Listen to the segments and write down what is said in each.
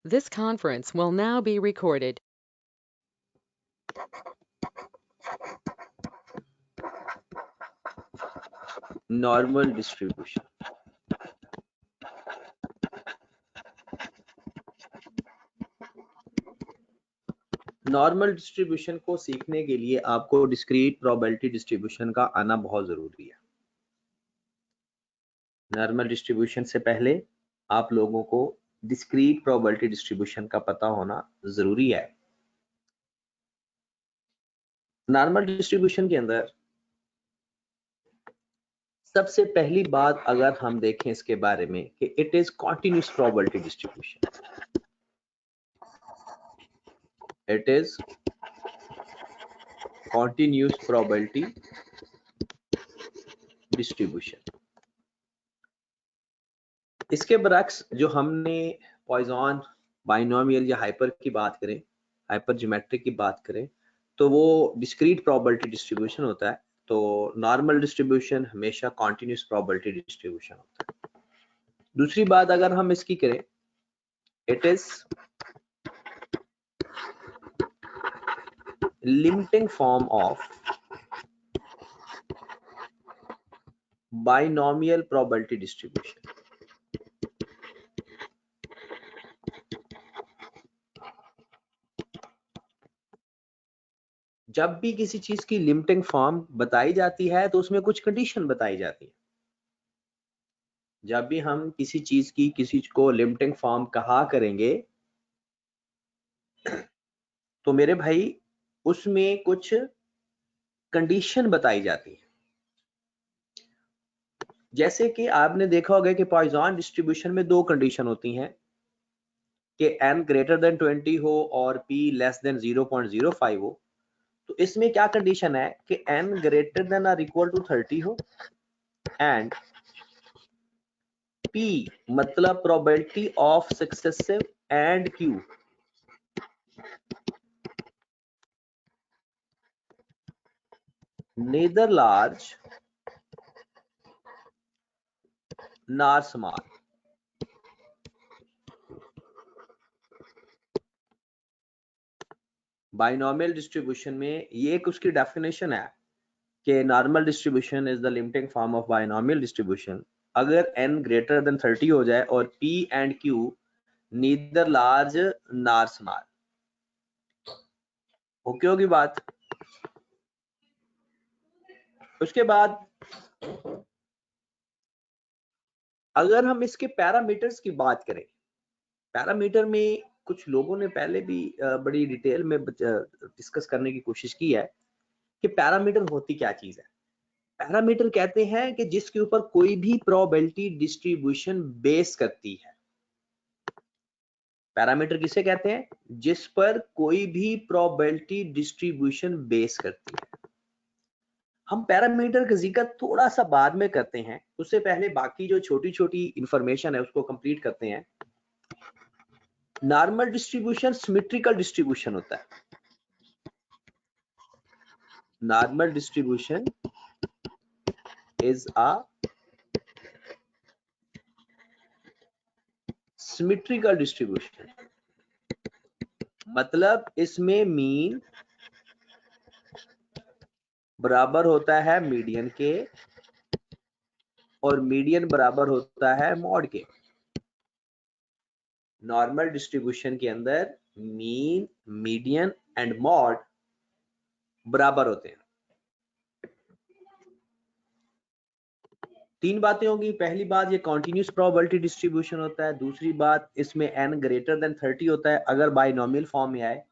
This conference will now be recorded. Normal distribution. Normal distribution को सीखने के लिए आपको डिस्क्रीट प्रोबेबिलिटी डिस्ट्रीब्यूशन का आना बहुत जरूरी है। नॉर्मल डिस्ट्रीब्यूशन से पहले आप लोगों को डिस्क्रीट प्रोबेबिलिटी डिस्ट्रीब्यूशन का पता होना जरूरी है। नॉर्मल डिस्ट्रीब्यूशन के अंदर सबसे पहली बात अगर हम देखें इसके बारे में कि it is continuous probability distribution. It is continuous probability distribution. इसके बरक्स जो हमने पॉइजन, बाइनोमियल या हाइपर की बात करें, हाइपर ज्योमेट्रिक की बात करें, तो वो डिस्क्रीट प्रोबेबिलिटी डिस्ट्रीब्यूशन होता है। तो नॉर्मल डिस्ट्रीब्यूशन हमेशा कॉन्टिन्यूस प्रोबेबिलिटी डिस्ट्रीब्यूशन होता है। दूसरी बात अगर हम इसकी करें, it is limiting form of binomial probability distribution. जब भी किसी चीज की लिमिटिंग फॉर्म बताई जाती है तो उसमें कुछ कंडीशन बताई जाती है। जब भी हम किसी चीज को लिमिटिंग फॉर्म कहा करेंगे तो मेरे भाई उसमें कुछ कंडीशन बताई जाती है। जैसे कि आपने देखा होगा कि पॉइजन डिस्ट्रीब्यूशन में दो कंडीशन होती हैं कि n ग्रेटर देन 20 हो और p लेस देन 0.05 हो। तो इसमें क्या कंडीशन है कि n ग्रेटर देन और इक्वल टू 30 हो एंड p मतलब probability of successive and q neither large nor small। Binomial distribution में ये एक उसकी डेफिनेशन है कि normal distribution is the limiting form of binomial distribution अगर n ग्रेटर देन 30 हो जाए और p and q neither large नार स्मॉल। ओके होगी बात। उसके बाद अगर हम इसके पैरामीटर्स की बात करें, पैरामीटर में कुछ लोगों ने पहले भी बड़ी डिटेल में डिस्कस करने की कोशिश की है कि पैरामीटर होती क्या चीज है। पैरामीटर कहते हैं कि जिसके ऊपर कोई भी प्रोबेबिलिटी डिस्ट्रीब्यूशन बेस करती है। पैरामीटर किसे कहते हैं? जिस पर कोई भी प्रोबेबिलिटी डिस्ट्रीब्यूशन बेस करती है। हम पैरामीटर का जिक्र थोड़ा सा बाद में करते हैं, उससे पहले बाकी जो छोटी छोटी इंफॉर्मेशन है उसको कंप्लीट करते हैं। नॉर्मल डिस्ट्रीब्यूशन सिमेट्रिकल डिस्ट्रीब्यूशन होता है। Normal distribution is a symmetrical distribution, मतलब इसमें मीन बराबर होता है मीडियन के और मीडियन बराबर होता है मॉड के। नॉर्मल डिस्ट्रीब्यूशन के अंदर मीन, मीडियन एंड मॉड बराबर होते हैं। तीन बातें होंगी। पहली बात ये कॉन्टिन्यूस प्रोबेबिलिटी डिस्ट्रीब्यूशन होता है। दूसरी बात इसमें n ग्रेटर देन 30 होता है अगर बाइनोमियल फॉर्म में आए।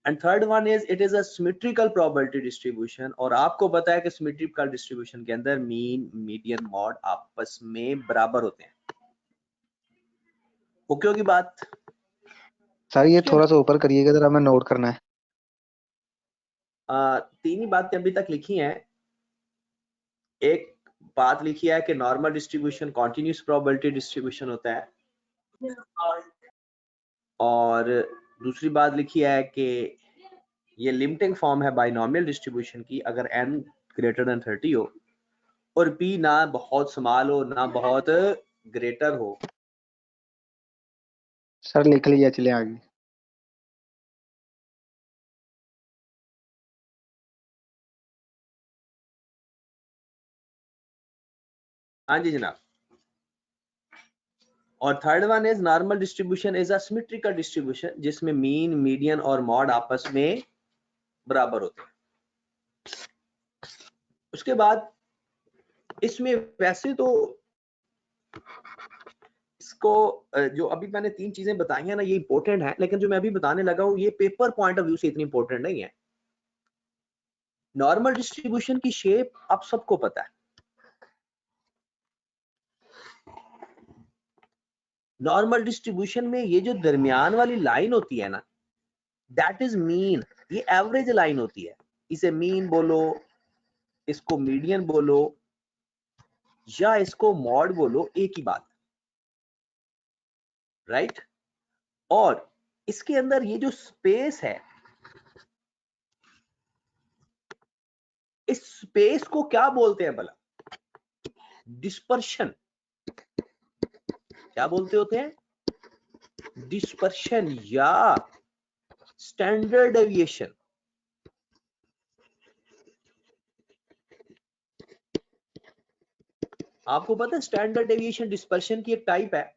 And third one is it is a symmetrical probability distribution. और आपको पता है कि सिमेट्रिकल डिस्ट्रीब्यूशन के अंदर मीन, मीडियन, मॉड आपस में बराबर होते हैं। ओके होगी बात। सर ये थोड़ा सा ऊपर करिएगा जरा, हमें नोट करना है। तीन ही बातें अभी तक लिखी हैं। एक बात लिखी है कि normal distribution continuous probability distribution होता है और दूसरी बात लिखी है कि ये लिमिटिंग फॉर्म है बाइनोमियल डिस्ट्रीब्यूशन की अगर n ग्रेटर देन 30 हो और p ना बहुत स्मॉल हो ना बहुत ग्रेटर हो। सर लिख लिया, चले आगे। हाँ जी जनाब। और third one is normal distribution is a symmetrical distribution जिसमें मीन, मीडियन और मॉड आपस में बराबर होते हैं। उसके बाद इसमें वैसे तो इसको जो अभी मैंने 3 चीजें बताई हैं ना, ये इंपॉर्टेंट है, लेकिन जो मैं अभी बताने लगा हूं ये पेपर पॉइंट ऑफ व्यू से इतनी इंपॉर्टेंट नहीं है। नॉर्मल डिस्ट्रीब्यूशन की शेप आप सबको पता है। नॉर्मल डिस्ट्रीब्यूशन में ये जो दरमियान वाली लाइन होती है ना, दैट इज मीन। ये एवरेज लाइन होती है। इसे मीन बोलो, इसको मीडियन बोलो या इसको मॉड बोलो, एक ही बात, राइट। और इसके अंदर ये जो स्पेस है, इस स्पेस को क्या बोलते हैं भला? डिस्पर्शन। क्या बोलते होते हैं? डिस्पर्शन या स्टैंडर्ड डेविएशन। आपको पता है स्टैंडर्ड डेविएशन डिस्पर्शन की एक टाइप है,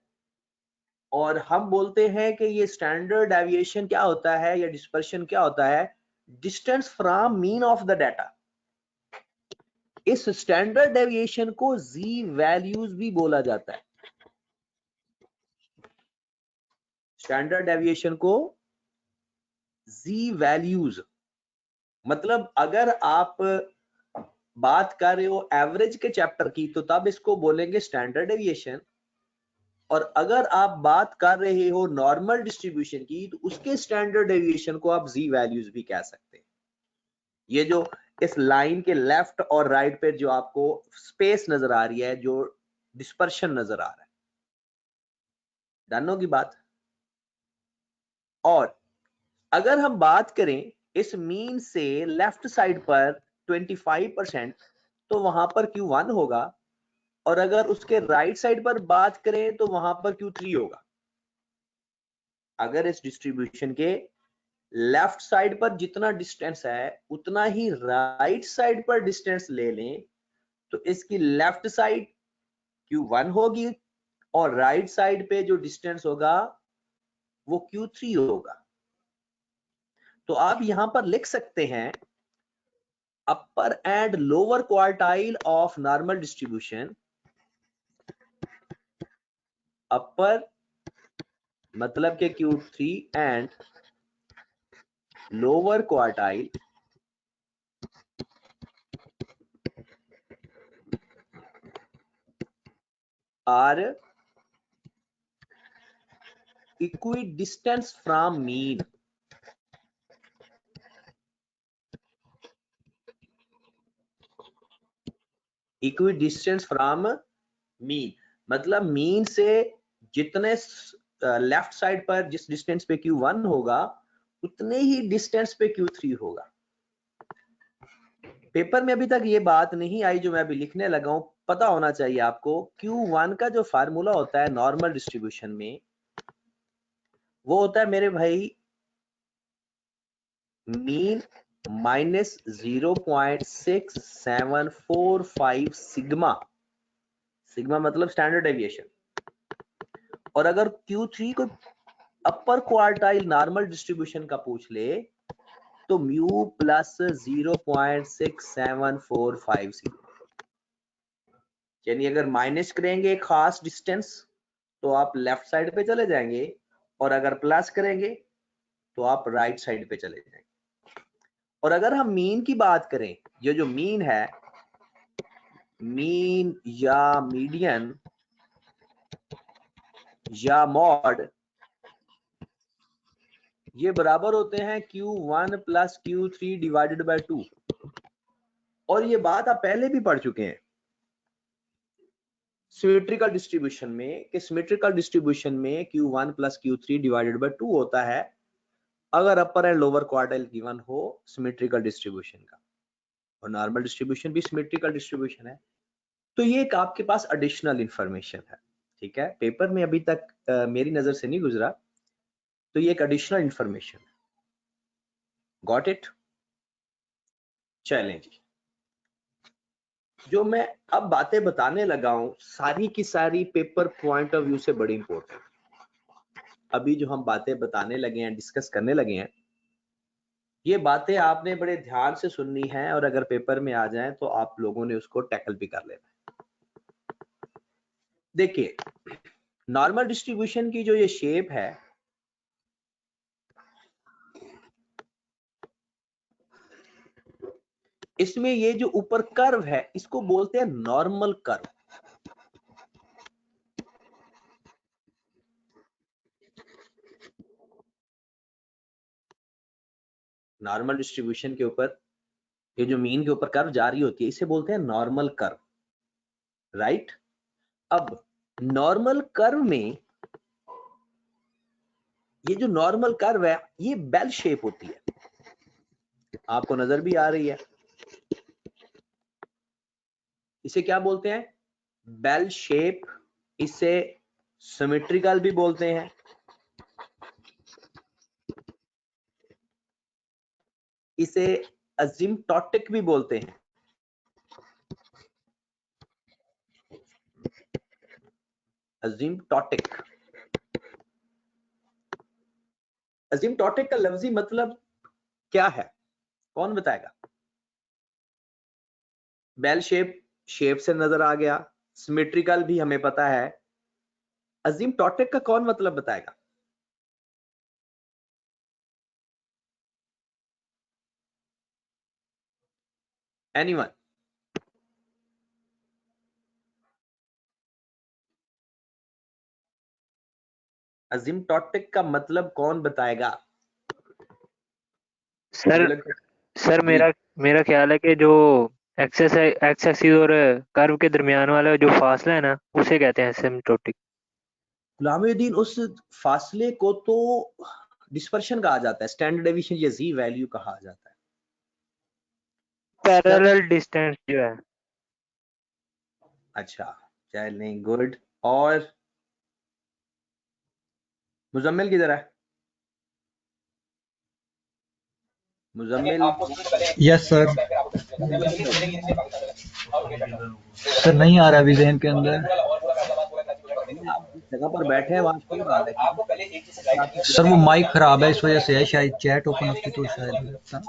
और हम बोलते हैं कि ये स्टैंडर्ड डेविएशन क्या होता है या डिस्पर्शन क्या होता है? Distance from mean of the data. इस स्टैंडर्ड डेविएशन को जी वैल्यूज भी बोला जाता है। स्टैंडर्ड डेविएशन को जी वैल्यूज, मतलब अगर आप बात कर रहे हो एवरेज के चैप्टर की तो तब इसको बोलेंगे स्टैंडर्ड डेविएशन, और अगर आप बात कर रहे हो नॉर्मल डिस्ट्रीब्यूशन की तो उसके स्टैंडर्ड डेविएशन को आप जी वैल्यूज भी कह सकते हैं। ये जो इस लाइन के लेफ्ट और राइट पे जो आपको स्पेस नजर आ रही है, जो डिस्पर्शन नजर आ रहा है, जानों की बात। और अगर हम बात करें इस मीन से लेफ्ट साइड पर 25%, तो वहां पर Q1 होगा, और अगर उसके राइट साइड पर बात करें तो वहां पर Q3 होगा। अगर इस डिस्ट्रीब्यूशन के लेफ्ट साइड पर जितना डिस्टेंस है उतना ही राइट साइड पर डिस्टेंस ले लें तो इसकी लेफ्ट साइड Q1 होगी और राइट साइड पे जो डिस्टेंस होगा वो Q3 होगा। तो आप यहां पर लिख सकते हैं upper and lower quartile of normal distribution. Upper मतलब के Q3 and lower quartile are equidistant from mean। equidistant from mean मतलब मीन से जितने लेफ्ट साइड पर जिस डिस्टेंस पे Q1 होगा उतने ही डिस्टेंस पे Q3 होगा। पेपर में अभी तक ये बात नहीं आई जो मैं अभी लिखने लगा हूं, पता होना चाहिए आपको। Q1 का जो फार्मूला होता है नॉर्मल डिस्ट्रीब्यूशन में, वो होता है मेरे भाई मीन माइनस 0.6745 सिग्मा। सिग्मा मतलब स्टैंडर्ड डेविएशन। और अगर Q3 को अपर क्वार्टाइल नॉर्मल डिस्ट्रीब्यूशन का पूछ ले तो म्यू प्लस 0.6745 सिग्मा। यानी अगर माइनस करेंगे एक खास डिस्टेंस तो आप लेफ्ट साइड पे चले जाएंगे, और अगर प्लस करेंगे तो आप राइट साइड पे चले जाएंगे। और अगर हम मीन की बात करें, ये जो मीन है, मीन या मीडियन या मॉड, ये बराबर होते हैं Q1 plus Q3 divided by 2। और ये बात आप पहले भी पढ़ चुके हैं सिमेट्रिकल डिस्ट्रीब्यूशन में, कि सिमेट्रिकल डिस्ट्रीब्यूशन में Q1 plus Q3 divided by 2 होता है अगर अपर एंड लोअर क्वार्टाइल गिवन हो सिमेट्रिकल डिस्ट्रीब्यूशन का। और नॉर्मल डिस्ट्रीब्यूशन भी सिमेट्रिकल डिस्ट्रीब्यूशन है। तो ये एक आपके पास एडिशनल इंफॉर्मेशन है, ठीक है। पेपर में अभी तक मेरी नजर से नहीं गुजरा, तो ये एक एडिशनल इंफॉर्मेशन है। Got it? चलें जी, जो मैं अब बातें बताने लगा हूं सारी की सारी पेपर पॉइंट ऑफ व्यू से बड़ी इंपॉर्टेंट। अभी जो हम बातें बताने लगे हैं, डिस्कस करने लगे हैं, ये बातें आपने बड़े ध्यान से सुननी है और अगर पेपर में आ जाएं तो आप लोगों ने उसको टैकल भी कर लेना है। देखिए, नॉर्मल डिस्ट्रीब्यूशन की जो ये शेप है, इसमें ये जो ऊपर कर्व है इसको बोलते हैं नॉर्मल कर्व। नॉर्मल डिस्ट्रीब्यूशन के ऊपर ये जो मीन के ऊपर कर्व जा रही होती है इसे बोलते हैं नॉर्मल कर्व, राइट? अब नॉर्मल कर्व में ये जो नॉर्मल कर्व है ये बेल शेप होती है, आपको नजर भी आ रही है। इसे क्या बोलते हैं? Bell shape. इसे सिमेट्रिकल भी बोलते हैं, इसे अजिम्प्टोटिक भी बोलते हैं। अजिम्प्टोटिक, अजिम्प्टोटिक का लफ्जी मतलब क्या है, कौन बताएगा? बेल शेप, शेप से नजर आ गया, सिमेट्रिकल भी हमें पता है, अजिम्प्टोटिक का कौन मतलब बताएगा? एनीवन? अजिम्प्टोटिक का मतलब कौन बताएगा? सर सर जी, मेरा ख्याल है कि जो एक्सेस एक्सेसिस और कर्व के दरमियान वाला जो फासला है ना उसे कहते हैं एसिम्प्टोटिक। गुलामुद्दीन, उस फासले को तो डिस्पर्शन कहा जाता है, स्टैंडर्ड डेविएशन या जी वैल्यू कहा जाता है। पैरेलल डिस्टेंस जो है। अच्छा, चलें, गुड। और मुजम्मिल किधर है? मुजम्मिल? Yes sir. सर नहीं आ रहा अभी ज़हन के अंदर। आप जिस जगह पर बैठे हैं वहां कोई बात है। सर वो माइक खराब है इस वजह से है, शायद चैट ओपन होती तो शायद हो सकता।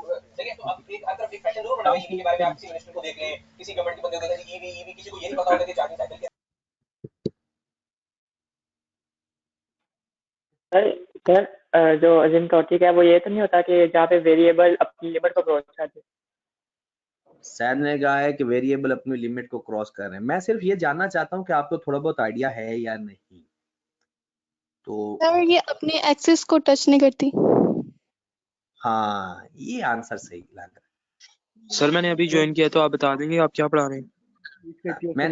सर जो असिम्प्टोटिक है वो ये तो नहीं होता कि जहाँ पे वेरिएबल अपनी लिमिट को क्रॉस कर दे? सैद ने कहा है कि वेरिएबल अपनी लिमिट को क्रॉस कर रहे हैं। मैं सिर्फ ये जानना चाहता हूँ कि आपको थोड़ा बहुत आइडिया है या नहीं। तो सर ये अपने एक्सिस को टच नहीं करती। हाँ, ये आंसर सही लग रहा है। सर मैंने अभी ज्वाइन किया तो आप बता देंगे आप क्या पढ़ा रहे हैं? मैं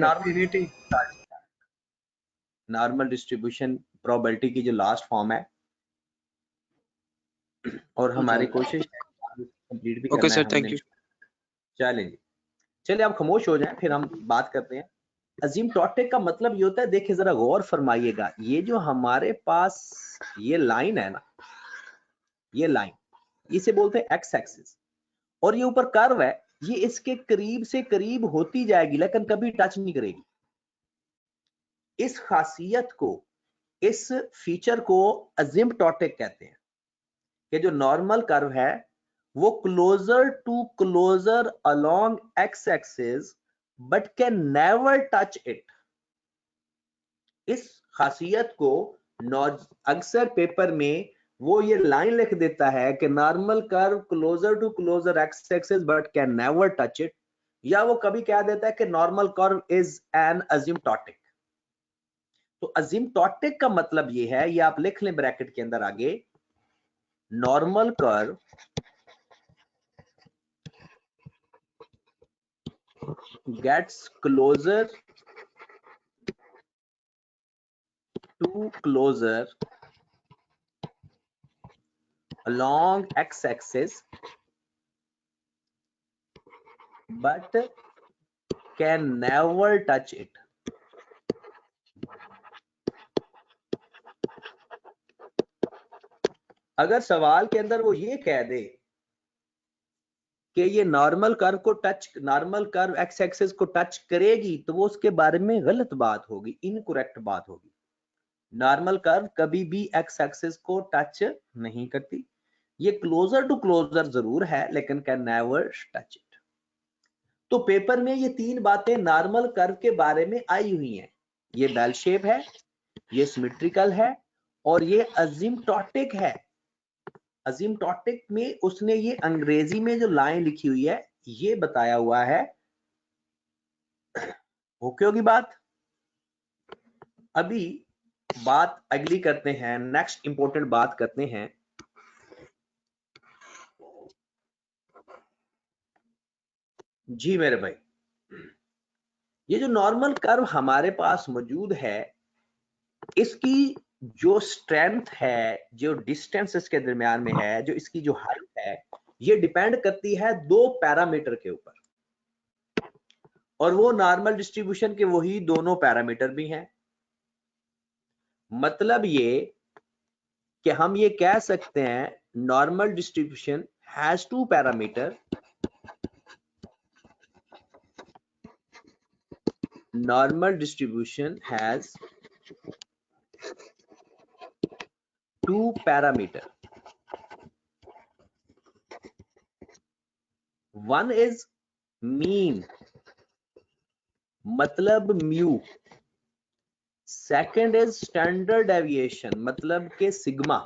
नॉर्मल डिस्ट्रीब्यूशन प्रोबेबिलिटी की जो लास्ट फॉर्म है और हमारी कोशिश है कंप्लीट भी ओके करना है सर, थैंक हमने। यू। चलें जी, चलिए आप खामोश हो जाएं फिर हम बात करते हैं। अजिम्प्टोटिक का मतलब ये होता है, देखिए जरा गौर फरमाइएगा, ये जो हमारे पास ये लाइन है ना, ये लाइन, इसे बोलते हैं एक्स एक्सिस, और ये ऊपर कर्व है, ये इसके करीब से करीब होती जाएगी लेकिन कभी टच नहीं करेगी। इस खासियत को, इस फीचर को अजिम्प्टोटिक कहते हैं कि जो नॉर्मल कर्व है वो closer to closer along x axis but can never touch it. इस खासियत को अक्सर पेपर में वो ये लाइन लिख देता है कि normal curve closer to closer x axis but can never touch it, या वो कभी कह देता है कि normal curve is an asymptotic. तो अजिम्प्टोटिक का मतलब ये है, ये आप लिख लें ब्रैकेट के अंदर आगे, normal curve gets closer to closer along x-axis but can never touch it. अगर सवाल के अंदर वो ये कह दे कि ये नॉर्मल कर्व एक्स एक्सिस को टच करेगी, तो वो उसके बारे में गलत बात होगी, इनकरेक्ट बात होगी। नॉर्मल कर्व कभी भी एक्स एक्सिस को टच नहीं करती। ये क्लोजर टू क्लोजर जरूर है लेकिन कैन नेवर टच इट। तो पेपर में ये 3 बातें नॉर्मल कर्व के बारे में आई हुई हैं। ये बेल शेप है, ये सिमेट्रिकल है और ये असिम्प्टोटिक है। असिम्प्टोटिक में उसने ये अंग्रेजी में जो लाइन लिखी हुई है ये बताया हुआ है। ओके होगी बात। अभी बात अगली करते हैं, नेक्स्ट इंपॉर्टेंट बात करते हैं। जी मेरे भाई, ये जो नॉर्मल कर्व हमारे पास मौजूद है, इसकी जो स्ट्रेंथ है, जो डिस्टेंस इसके दरमियान में है, जो इसकी जो हाइट है, ये डिपेंड करती है 2 पैरामीटर के ऊपर, और वो नॉर्मल डिस्ट्रीब्यूशन के वही दोनों पैरामीटर भी हैं। मतलब ये कि हम ये कह सकते हैं normal distribution has 2 parameter. Normal distribution has 2 parameter. One is mean, मतलब mu. Second is standard deviation, मतलब के सिग्मा।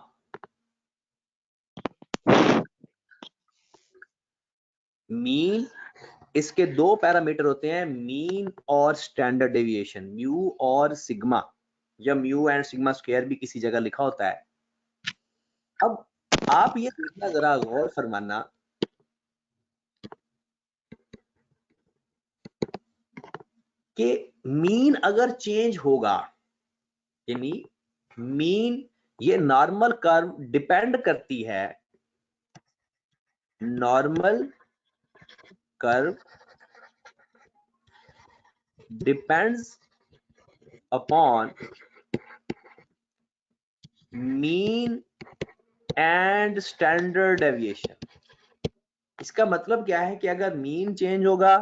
मीन, इसके 2 पैरामीटर होते हैं, मीन और स्टैंडर्ड डेविएशन, म्यू और सिग्मा, या म्यू एंड सिग्मा स्क्वायर भी किसी जगह लिखा होता है। अब आप ये देखना, जरा गौर फरमाना कि मीन अगर चेंज होगा, यानी मीन, ये नॉर्मल कर्व डिपेंड करती है, normal curve depends upon mean and standard deviation. इसका मतलब क्या है कि अगर मीन चेंज होगा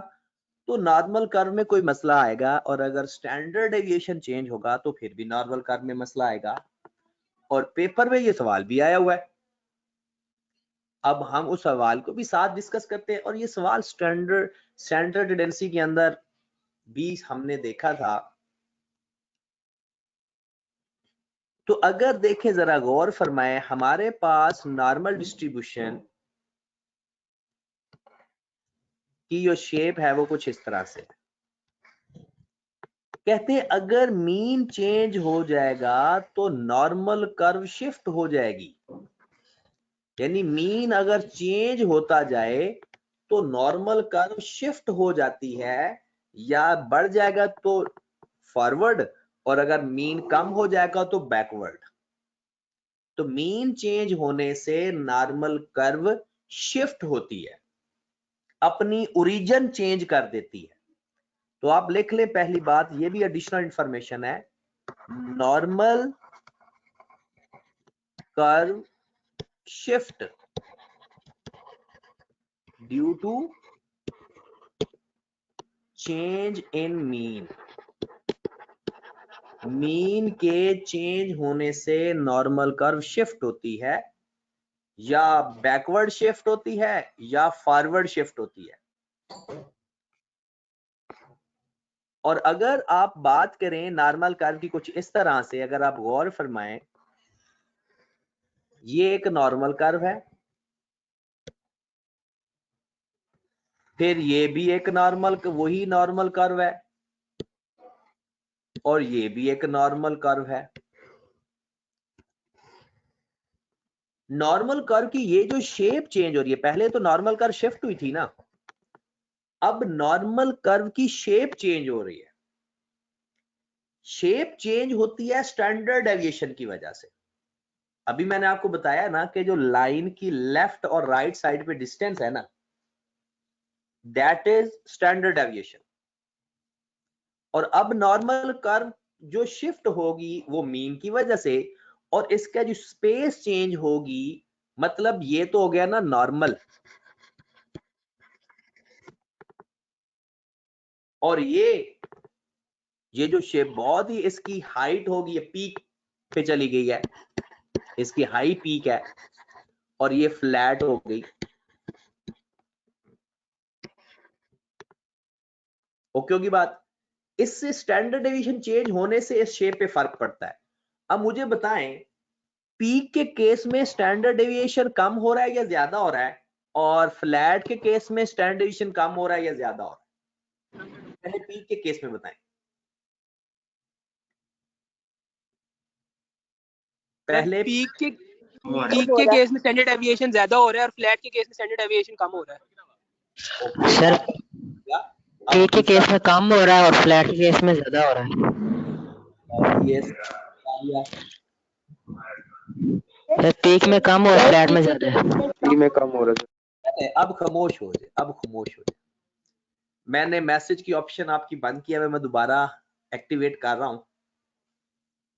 तो नॉर्मल कर्व में कोई मसला आएगा, और अगर स्टैंडर्ड डेविएशन चेंज होगा तो फिर भी नॉर्मल कर्व में मसला आएगा। और पेपर में ये सवाल भी आया हुआ है। अब हम उस सवाल को भी साथ डिस्कस करते हैं, और ये सवाल स्टैंडर्ड टेंडेंसी के अंदर भी हमने देखा था। तो अगर देखें, जरा गौर फरमाएं, हमारे पास नॉर्मल डिस्ट्रीब्यूशन की जो शेप है वो कुछ इस तरह से कहते हैं। अगर मीन चेंज हो जाएगा तो नॉर्मल कर्व शिफ्ट हो जाएगी, यानी मीन अगर चेंज होता जाए तो नॉर्मल कर्व शिफ्ट हो जाती है, या बढ़ जाएगा तो फॉरवर्ड, और अगर मीन कम हो जाएगा तो बैकवर्ड। तो मीन चेंज होने से नॉर्मल कर्व शिफ्ट होती है, अपनी ओरिजिन चेंज कर देती है। तो आप लिख ले, पहली बात, ये भी एडिशनल इंफॉर्मेशन है, normal curve shift due to change in mean. Mean के चेंज होने से नॉर्मल कर्व शिफ्ट होती है, या बैकवर्ड शिफ्ट होती है या फॉरवर्ड शिफ्ट होती है। और अगर आप बात करें नॉर्मल कर्व की कुछ इस तरह से, अगर आप गौर फरमाएं, ये एक नॉर्मल कर्व है, फिर ये भी एक वही नॉर्मल कर्व है, और ये भी एक नॉर्मल कर्व है। नॉर्मल कर्व की ये जो शेप चेंज हो रही है, पहले तो नॉर्मल कर्व शिफ्ट हुई थी ना, अब नॉर्मल कर्व की शेप चेंज हो रही है। शेप चेंज होती है स्टैंडर्ड डेविएशन की वजह से। अभी मैंने आपको बताया ना कि जो लाइन की लेफ्ट और राइट साइड पे डिस्टेंस है ना, दैट इज स्टैंडर्ड डेविएशन। और अब नॉर्मल कर्व जो शिफ्ट होगी वो मीन की वजह से, और इसका जो स्पेस चेंज होगी, मतलब ये तो हो गया ना नॉर्मल, और ये जो शेप बहुत ही इसकी हाइट होगी, ये पीक पे चली गई है, इसकी हाई पीक है, और ये फ्लैट हो गई। ओके होगी बात। इससे स्टैंडर्ड डेविएशन चेंज होने से इस शेप पे फर्क पड़ता है। अब मुझे बताएं, पीक के केस में स्टैंडर्ड डेविएशन कम हो रहा है या ज्यादा हो रहा है, और फ्लैट के केस में स्टैंडर्ड डेविएशन कम हो रहा है या ज्यादा हो रहा है? पहले पीक के केस में बताएं। पहले पीक के केस में स्टैंडर्ड डेविएशन ज्यादा हो रहा है और फ्लैट के केस में स्टैंडर्ड डेविएशन कम हो रहा है। ओके, सर पीक के केस दूसरा में कम हो रहा है और फ्लैट के केस में ज्यादा हो रहा है। सर पीक में कम और फ्लैट में ज्यादा है। पीक में कम हो रहा है। अब खामोश हो जाए, अब खामोश हो जाए। मैंने मैसेज की ऑप्शन आपकी बंद किया है, मैं दोबारा एक्टिवेट कर रहा हूं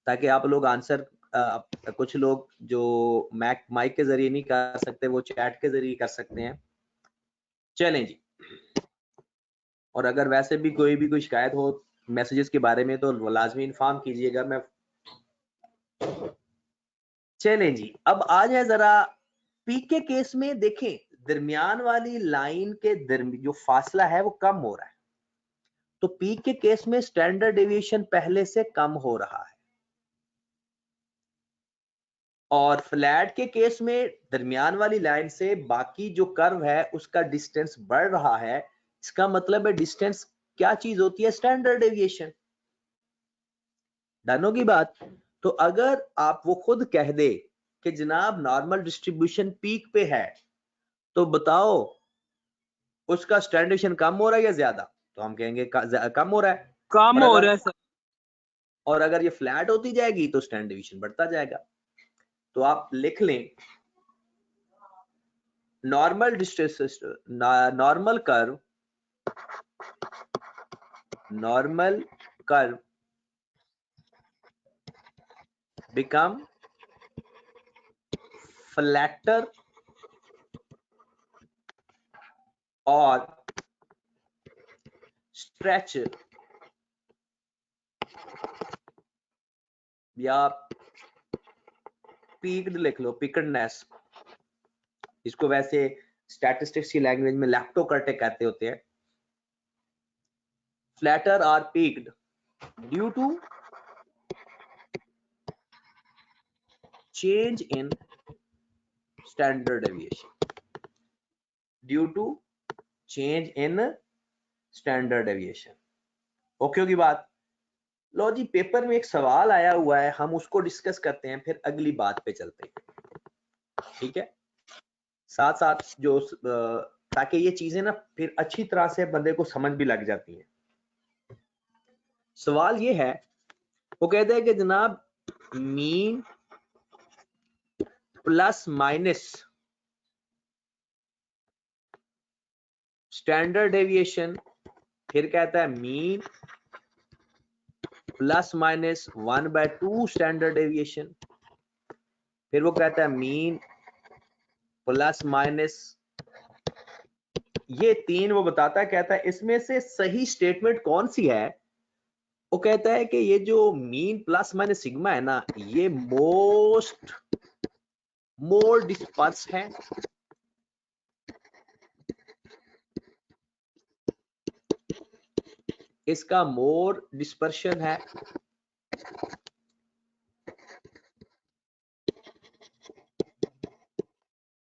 ताकि आप लोग आंसर, कुछ लोग जो माइक के जरिए नहीं कर सकते वो चैट के जरिए कर सकते हैं। चलें जी, और अगर वैसे भी कोई शिकायत हो मैसेजेस के बारे में तो लाजमी इन्फॉर्म कीजिएगा। मैं चलें जी, अब आ जाए जरा पीक के केस में। देखें, दरमियान वाली लाइन के जो फासला है वो कम हो रहा है, तो पीक के केस में स्टैंडर्ड डेविएशन पहले से कम हो रहा है, और फ्लैट के केस में दरमियान वाली लाइन से बाकी जो कर्व है उसका डिस्टेंस बढ़ रहा है। इसका मतलब है डिस्टेंस क्या चीज होती है? Standard deviation. डन होगी बात। तो अगर आप वो खुद कह दे कि जनाब नॉर्मल डिस्ट्रीब्यूशन पीक पे है, तो बताओ उसका स्टैंडर्ड डेविएशन कम हो रहा है या ज्यादा? तो हम कहेंगे कम हो रहा है। कम हो रहा है सर। और अगर ये फ्लैट होती जाएगी तो स्टैंडर्ड डेविएशन बढ़ता जाएगा। तो आप लिख लें, normal distance, normal curve become flatter और stretch, या पीक्ड लिख लो, पिकडनेस। इसको वैसे स्टैटिस्टिक्स की लैंग्वेज में लैप्टोकर्टिक कहते होते हैं। Flatter or peaked due to change in standard deviation, due to change in standard deviation। Okay होगी बात। लो जी, पेपर में एक सवाल आया हुआ है, हम उसको डिस्कस करते हैं, फिर अगली बात पे चलते हैं, ठीक है? साथ साथ जो ताकि ये चीजें ना फिर अच्छी तरह से बंदे को समझ भी लग जाती हैं। सवाल ये है, वो कहते हैं कि जनाब mean plus minus standard deviation, फिर कहता है mean plus minus 1/2 standard deviation, फिर वो कहता है मीन प्लस माइनस, ये तीन वो बताता है। कहता है इसमें से सही स्टेटमेंट कौन सी है? वो कहता है कि ये जो मीन प्लस माइनस सिग्मा है ना, ये मोर डिस्पर्स है, इसका मोर डिस्पर्शन है,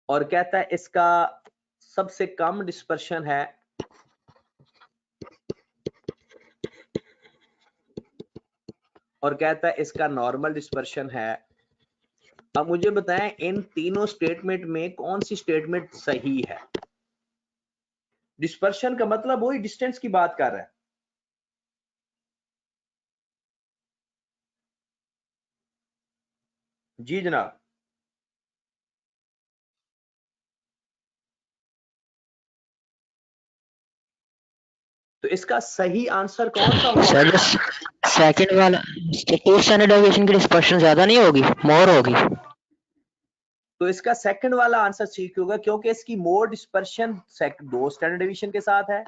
और कहता है इसका सबसे कम डिस्पर्शन है, और कहता है इसका नॉर्मल डिस्पर्शन है। अब मुझे बताएं इन तीनों स्टेटमेंट में कौन सी स्टेटमेंट सही है? डिस्पर्शन का मतलब वही डिस्टेंस की बात कर रहा है। जी जनाब, तो इसका सही आंसर कौन सा होगा? सेकंड वाला टू स्टैंडर्ड डेविएशन की डिस्पर्शन ज्यादा नहीं होगी, मोर होगी। तो इसका सेकंड वाला आंसर ठीक होगा क्योंकि इसकी मोर डिस्पर्शन 2 स्टैंडर्ड डेविएशन के साथ है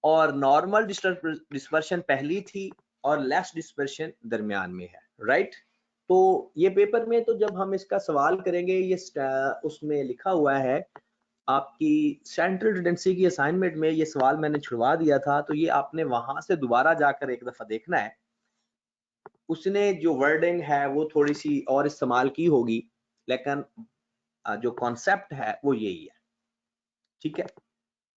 और नॉर्मल डिस्पर्शन पहली थी और लेस डिस्पर्शन दरमियान में है, राइट। तो ये पेपर में तो जब हम इसका सवाल करेंगे ये उसमें लिखा हुआ है आपकी सेंट्रल टेंडेंसी की असाइनमेंट में ये सवाल मैंने छुड़वा दिया था, तो ये आपने वहां से दोबारा जाकर एक दफा देखना है। उसने जो वर्डिंग है वो थोड़ी सी और इस्तेमाल की होगी, लेकिन जो कॉन्सेप्ट है वो यही है, ठीक है।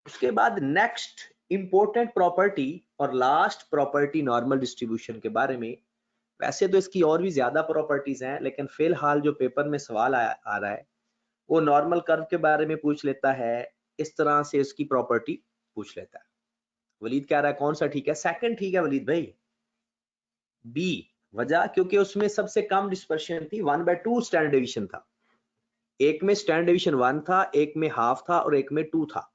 उसके बाद नेक्स्ट इंपॉर्टेंट प्रॉपर्टी और लास्ट प्रॉपर्टी नॉर्मल डिस्ट्रीब्यूशन के बारे में। वैसे तो इसकी और भी ज्यादा प्रॉपर्टीज हैं, लेकिन फिलहाल जो पेपर में सवाल आ रहा है वो नॉर्मल कर्व के बारे में पूछ लेता है, इस तरह से इसकी प्रॉपर्टी पूछ लेता है। वलीद कह रहा है कौन सा ठीक है? सेकंड ठीक है वलीद भाई, बी। वजह क्योंकि उसमें सबसे कम डिस्पर्शन थी, 1/2 स्टैंडर्ड डेविएशन था। एक में स्टैंडर्ड डेविएशन 1 था, एक में हाफ था और एक में 2 था।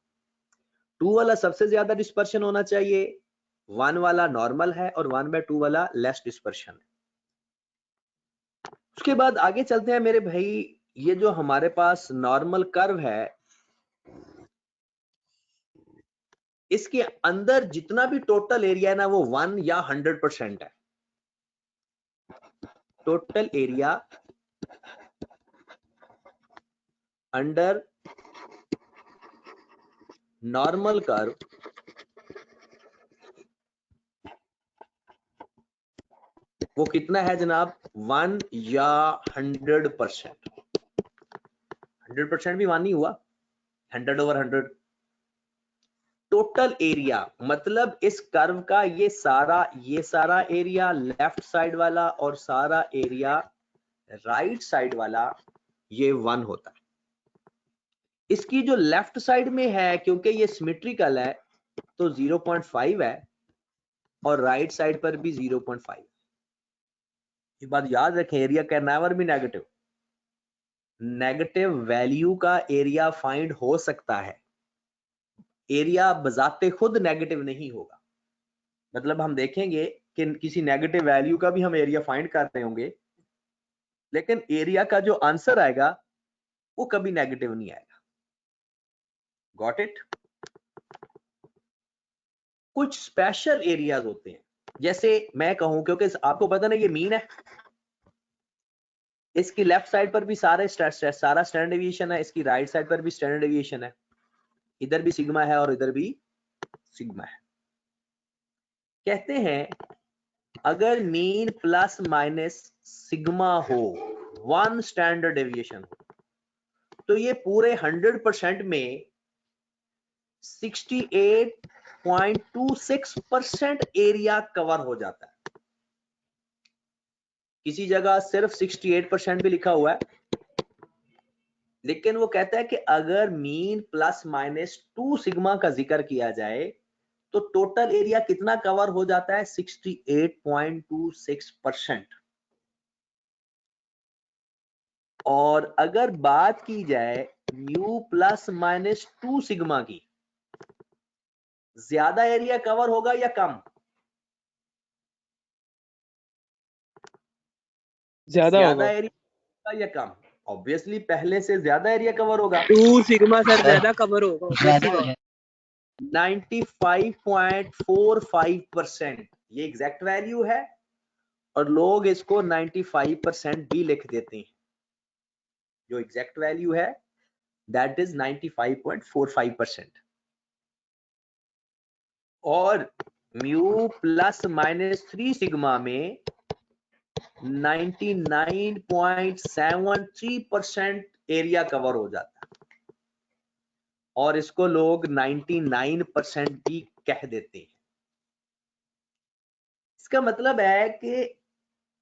2 वाला सबसे ज्यादा डिस्पर्शन होना चाहिए, 1 वाला नॉर्मल है और 1/2 वाला लेस डिस्पर्शन है। उसके बाद आगे चलते हैं मेरे भाई। ये जो हमारे पास नॉर्मल कर्व है, इसके अंदर जितना भी टोटल एरिया है ना वो 1 या 100% है। Total area under normal curve वो कितना है जनाब? 1 या 100%। 100% भी 1 नहीं हुआ, 100/100। टोटल एरिया मतलब इस कर्व का ये सारा एरिया लेफ्ट साइड वाला और सारा एरिया राइट साइड वाला, ये 1 होता है। इसकी जो लेफ्ट साइड में है, क्योंकि ये सिमेट्रिकल है तो 0.5 है और राइट साइड पर भी 0.5। ये बात याद रखें, area can never be negative. Negative value का एरिया फाइंड हो सकता है, एरिया बजाते खुद नेगेटिव नहीं होगा। मतलब हम देखेंगे कि किसी नेगेटिव वैल्यू का भी हम एरिया फाइंड कर रहे होंगे, लेकिन एरिया का जो आंसर आएगा वो कभी नेगेटिव नहीं आएगा। Got it? कुछ स्पेशल एरियाज होते हैं, जैसे मैं कहूं, क्योंकि आपको पता ना ये मीन है, इसकी लेफ्ट साइड पर भी सारा स्टैंडर्ड डेविएशन है, इसकी राइट साइड पर भी स्टैंडर्ड डेविएशन है, इधर भी सिग्मा है और इधर भी सिग्मा है। कहते हैं अगर मीन प्लस माइनस सिग्मा हो, 1 स्टैंडर्ड डेविएशन हो, तो ये पूरे 100% में 68.26% एरिया कवर हो जाता है। किसी जगह सिर्फ 68% भी लिखा हुआ है, लेकिन वो कहता है कि अगर मीन प्लस माइनस 2 सिग्मा का जिक्र किया जाए तो टोटल एरिया कितना कवर हो जाता है? 68.26%। और अगर बात की जाए म्यू प्लस माइनस 2 सिग्मा की, ज्यादा एरिया कवर होगा या कम? ज्यादा होगा। एरिया या कम? ऑब्वियसली पहले से ज्यादा एरिया कवर होगा। 2 सिग्मा सर ज्यादा कवर होगा। ज्यादा हो जाए। 95.45% ये एग्जैक्ट वैल्यू है और लोग इसको 95% भी लिख देते हैं। जो एग्जैक्ट वैल्यू है दैट इज 95.45%। और म्यू प्लस माइनस 3 सिग्मा में 99.73% एरिया कवर हो जाता है और इसको लोग 99% भी कह देते हैं। इसका मतलब है कि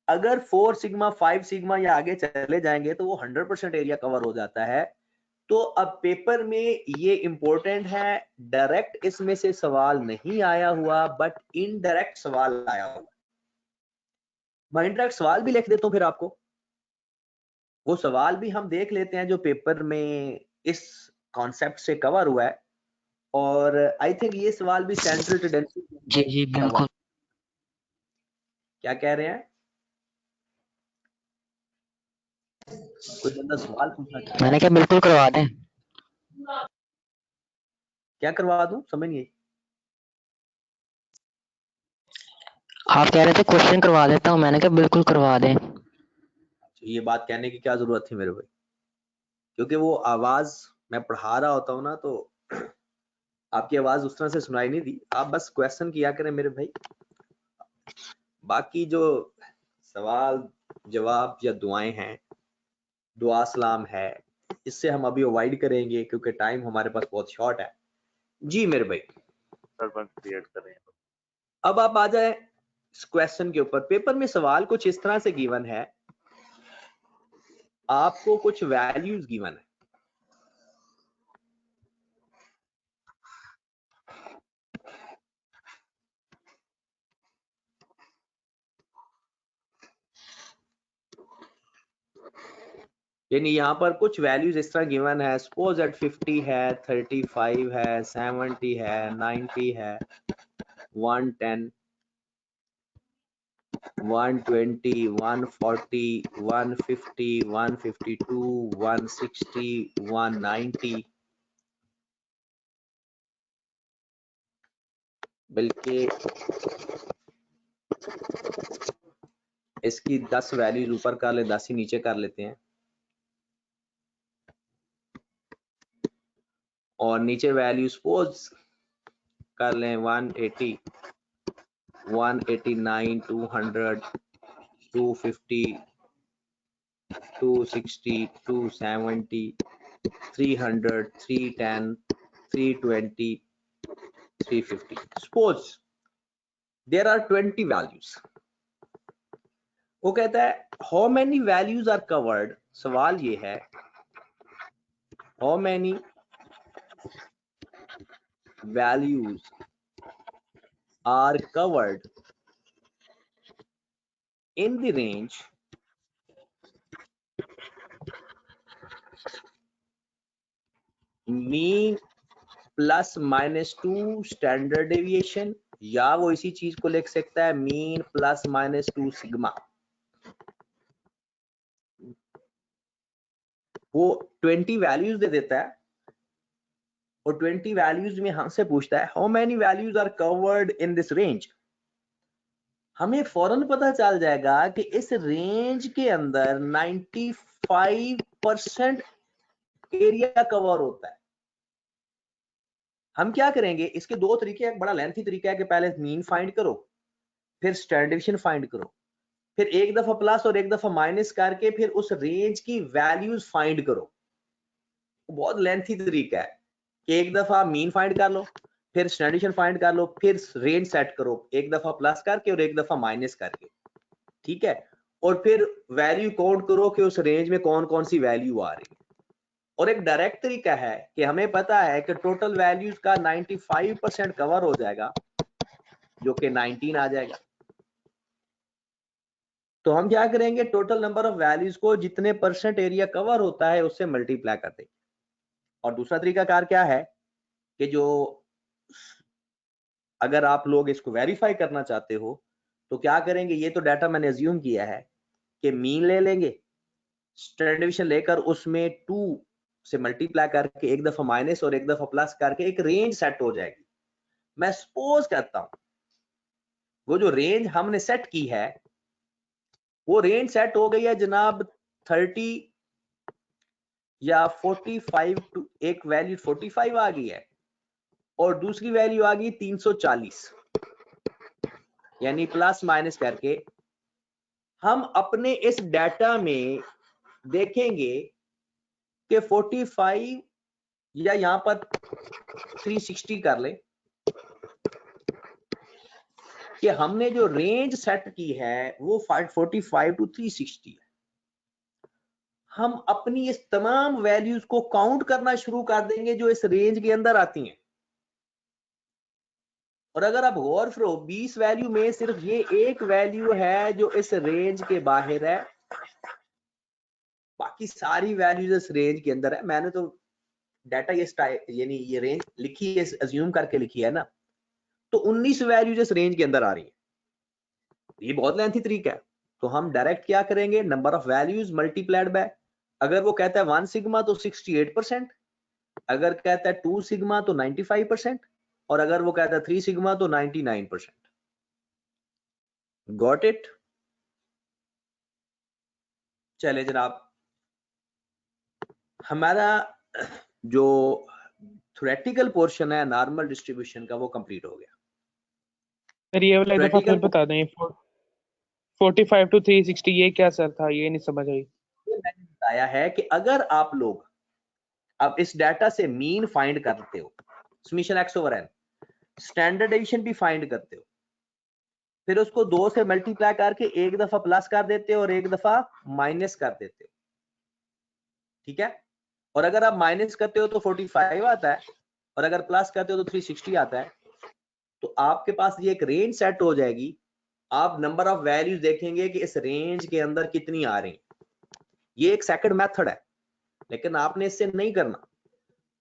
अगर 4 सिग्मा 5 सिग्मा या आगे चले जाएंगे तो वो 100% एरिया कवर हो जाता है। तो अब पेपर में ये इंपॉर्टेंट है, डायरेक्ट इसमें से सवाल नहीं आया हुआ बट इनडायरेक्ट सवाल आया हुआ। मैं इनडायरेक्ट सवाल भी लिख देता हूं, फिर आपको वो सवाल भी हम देख लेते हैं जो पेपर में इस कॉन्सेप्ट से कवर हुआ है। और आई थिंक ये सवाल भी सेंट्रल टेंडेंसी जी बिल्कुल। क्या कह रहे हैं? कोई बंदा सवाल पूछना चाह रहा है? मैंने कहा बिल्कुल करवा दें। क्या करवा दूं, समझ नहीं। आप कह रहे थे क्वेश्चन करवा देता हूँ, मैंने कहा बिल्कुल करवा दें। ये बात कहने की क्या जरूरत थी मेरे भाई, क्योंकि वो आवाज मैं पढ़ा रहा होता हूँ ना, तो आपकी आवाज उस तरह से सुनाई नहीं दी। आप बस क्वेश्चन किया करें मेरे भाई, बाकी जो सवाल जवाब या दुआएं हैं, दुआ सलाम है, इससे हम अभी अवॉइड करेंगे क्योंकि टाइम हमारे पास बहुत शॉर्ट है। जी मेरे भाई, क्रिएट कर रहे हैं। अब आप आ जाए इस क्वेश्चन के ऊपर। पेपर में सवाल कुछ इस तरह से गिवन है, आपको कुछ वैल्यूज गिवन है, यानी यहाँ पर कुछ वैल्यूज इस तरह गिवन है। सपोज एट 50 है, 35 है, 70 है, 90 है, 110, 120, 140, 150, 152, 160, 190, बल्कि इसकी 10 वैल्यूज ऊपर कर ले, 10 ही नीचे कर लेते हैं, और नीचे वैल्यू सपोज कर लें 180, 189, 200, 250, 260, 270, 300, 310, 320, 350. Suppose there are 20 values. वो कहता है how many values are covered. सवाल ये है how many values are covered in the range mean plus minus 2 standard deviation, या वो इसी चीज को लिख सकता है मीन प्लस माइनस 2 सिग्मा। वो 20 वैल्यूज दे देता है और 20 वैल्यूज में हमसे पूछता है how many values are covered in this range. हमें फौरन पता चल जाएगा कि इस रेंज के अंदर 95% एरिया कवर होता है। हम क्या करेंगे, इसके दो तरीके हैं। एक बड़ा लेंथी तरीका है कि पहले मीन फाइंड करो, फिर स्टैंडर्ड डेविएशन फाइंड करो, फिर एक दफा प्लस और एक दफा माइनस करके फिर उस रेंज की वैल्यूज फाइंड करो। बहुत लेंथी तरीका है कि एक दफा मीन फाइंड कर लो, फिर स्टैंडर्ड डेविएशन फाइंड कर लो, फिर रेंज सेट करो, एक दफा प्लस करके और एक दफा माइनस करके, ठीक है, और फिर वैल्यू काउंट करो कि उस रेंज में कौन कौन सी वैल्यू आ रही है। और एक डायरेक्ट तरीका है कि हमें पता है कि टोटल वैल्यूज का 95% कवर हो जाएगा, जो कि 19 आ जाएगा। तो हम क्या करेंगे, टोटल नंबर ऑफ वैल्यूज को जितने परसेंट एरिया कवर होता है उससे मल्टीप्लाई कर देंगे। और दूसरा तरीका कार क्या है कि जो अगर आप लोग इसको वेरीफाई करना चाहते हो तो क्या करेंगे, ये तो डाटा मैंने अज्यूम किया है कि मीन ले लेंगे, स्टैंडर्ड डेविएशन लेकर उसमें 2 से मल्टीप्लाई करके एक दफा माइनस और एक दफा प्लस करके एक रेंज सेट हो जाएगी। मैं सपोज करता हूं वो जो रेंज हमने सेट की है वो रेंज सेट हो गई है जनाब 30 या 45 टू, एक वैल्यू 45 आ गई है और दूसरी वैल्यू आ गई 340, यानी प्लस माइनस करके हम अपने इस डाटा में देखेंगे कि 45 या यहां पर 360 कर ले कि हमने जो रेंज सेट की है वो 45 टू 360 है। हम अपनी इस तमाम वैल्यूज को काउंट करना शुरू कर देंगे जो इस रेंज के अंदर आती हैं। और अगर आप गौर करो 20 वैल्यू में सिर्फ ये एक वैल्यू है जो इस रेंज के बाहर है, बाकी सारी वैल्यूज इस रेंज के अंदर है। मैंने तो डाटा ये यानी ये रेंज लिखी है, अज्यूम करके लिखी है ना, तो 19 वैल्यूज इस रेंज के अंदर आ रही है। ये बहुत लेंथी तरीका है। तो हम डायरेक्ट क्या करेंगे, number of values multiplied by, अगर वो कहता है 1 सिग्मा तो 68%, अगर कहता है 2 सिग्मा तो 95%, और अगर वो कहता है 3 सिग्मा तो 99%। Got it? चले जनाब, हमारा जो थ्योरेटिकल पोर्शन है नॉर्मल डिस्ट्रीब्यूशन का वो कंप्लीट हो गया। सर ये वाला एक दफा फिर Theoretical बता दें, 45 to 360 ये क्या सर था, ये नहीं समझ आई। मैंने बताया है कि अगर आप लोग अब इस डाटा से मीन फाइंड करते हो, summation x over n, standard deviation भी फाइंड करते हो, फिर उसको 2 से मल्टीप्लाई करके एक दफा प्लस कर देते हो और एक दफा माइनस कर देते हो, ठीक है। और अगर आप माइनस करते हो तो 45 आता है, और अगर प्लस करते हो तो 360 आता है। तो आपके पास ये एक रेंज सेट हो जाएगी। आप नंबर ऑफ वैल्यूज देखेंगे कि इस रेंज के अंदर कितनी आ रही। ये एक सेकंड मेथड है, लेकिन आपने इससे नहीं करना।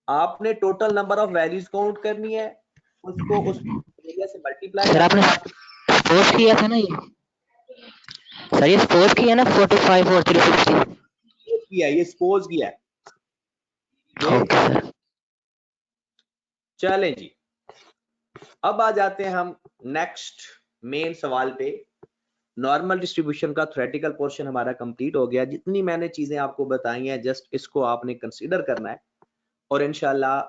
आपने total number of values count करनी है, उसको उस एरिया से मल्टीप्लाई सर आपने सपोज किया था ना ये, सर ये सपोज किया ना 45 और 360। किया, ये सपोज किया है। Okay sir. चलें जी, अब आ जाते हैं हम नेक्स्ट मेन सवाल पे। नॉर्मल डिस्ट्रीब्यूशन का थ्योरेटिकल पोर्शन हमारा कंप्लीट हो गया। जितनी मैंने चीजें आपको बताई हैं जस्ट इसको आपने कंसीडर करना है, और इंशाल्लाह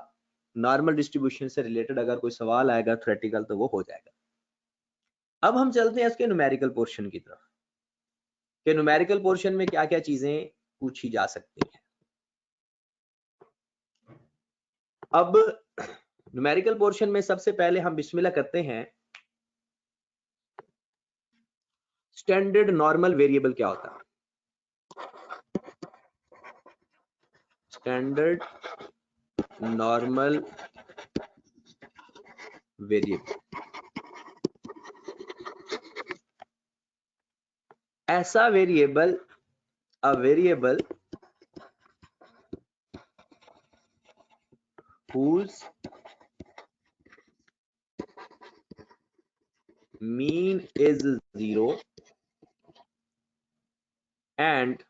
नॉर्मल डिस्ट्रीब्यूशन से रिलेटेड अगर कोई सवाल आएगा थ्योरेटिकल तो वो हो जाएगा। अब हम चलते हैं इसके न्यूमेरिकल पोर्शन की तरफ, कि न्यूमेरिकल पोर्शन में क्या क्या चीजें पूछी जा सकती हैं। अब न्यूमेरिकल पोर्शन में सबसे पहले हम बिस्मिल्लाह करते हैं। स्टैंडर्ड नॉर्मल वेरिएबल क्या होता है? स्टैंडर्ड नॉर्मल वेरिएबल ऐसा variable, a variable whose mean is 0 and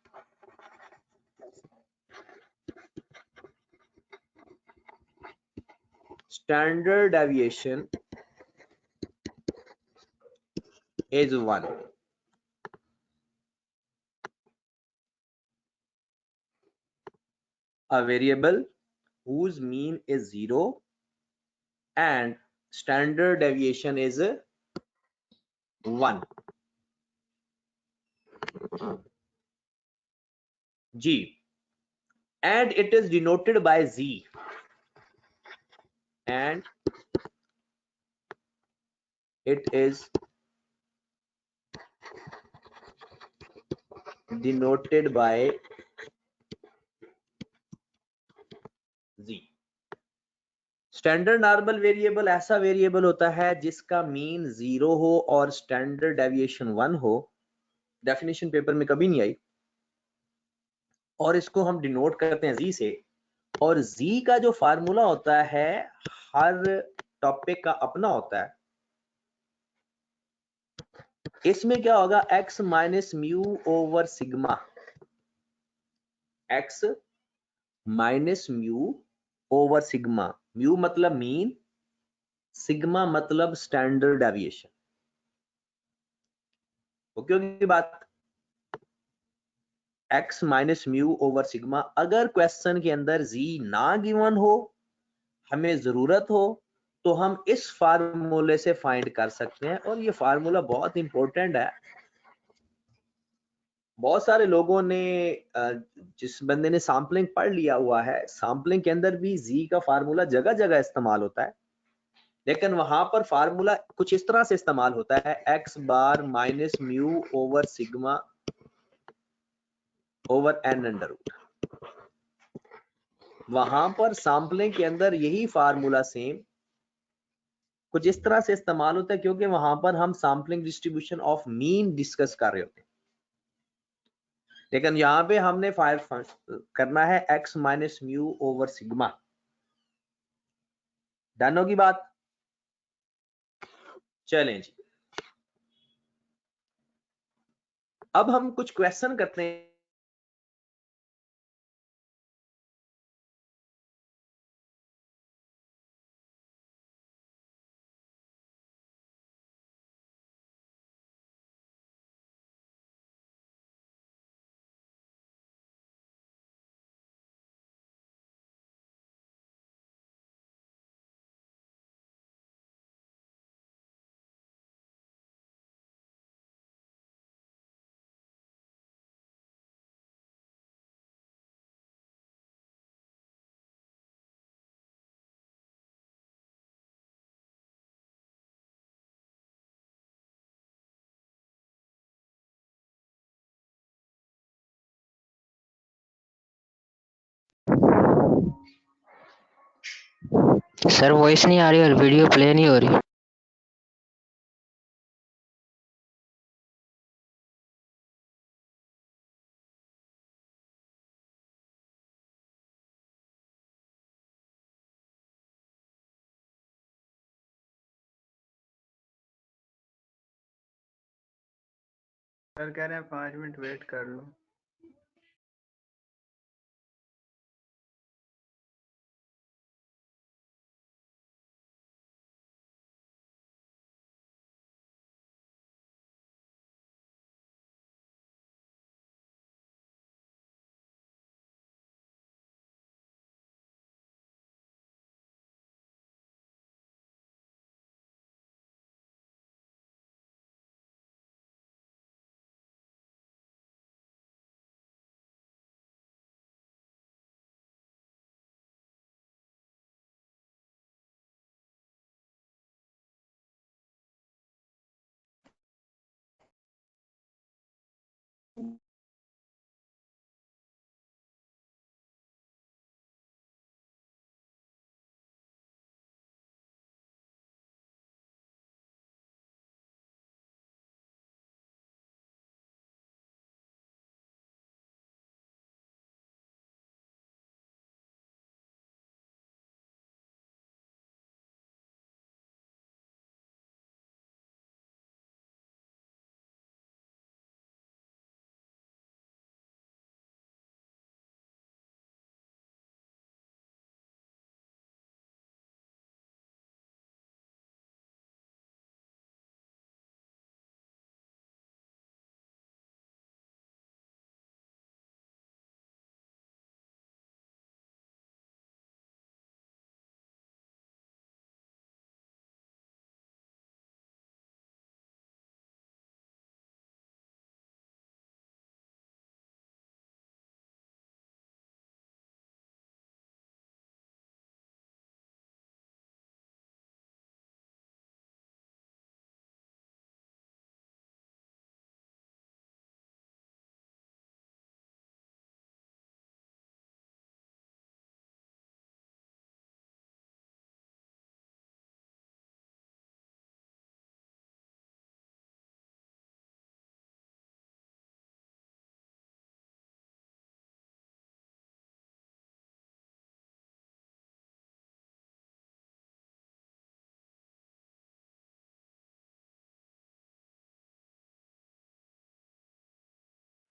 standard deviation is 1. A variable whose mean is 0 and standard deviation is 1. G, and it is denoted by Z, and it is denoted by Z. Standard normal variable ऐसा variable होता है जिसका mean 0 हो और standard deviation 1 हो। Definition paper में कभी नहीं आई, और इसको हम डिनोट करते हैं Z से। और Z का जो फार्मूला होता है हर टॉपिक का अपना होता है। इसमें क्या होगा, x minus mu over sigma, x minus mu over sigma. Mu मतलब मीन, सिग्मा मतलब स्टैंडर्ड डेविएशन। ओके होगी बात? x minus mu over sigma. अगर क्वेश्चन के अंदर z ना गिवन हो, हमें जरूरत हो, तो हम इस फार्मूले से फाइंड कर सकते हैं। और ये फार्मूला बहुत इंपॉर्टेंट है। बहुत सारे लोगों ने, जिस बंदे ने सैम्पलिंग पढ़ लिया हुआ है, सैम्पलिंग के अंदर भी z का फार्मूला जगह जगह इस्तेमाल होता है, लेकिन वहां पर फार्मूला कुछ इस तरह से इस्तेमाल होता है, x bar minus mu over sigma over n under root. वहां पर सैम्पलिंग के अंदर यही फार्मूला सेम कुछ इस तरह से इस्तेमाल होता है, क्योंकि वहां पर हम sampling distribution of mean discuss कर रहे होते हैं। लेकिन यहाँ पे हमने करना है x minus mu over sigma. Done होगी बात? चलें जी, अब हम कुछ क्वेश्चन करते हैं। सर वॉइस नहीं आ रही और वीडियो प्ले नहीं हो रही। सर कह रहे हैं 5 मिनट वेट कर लो।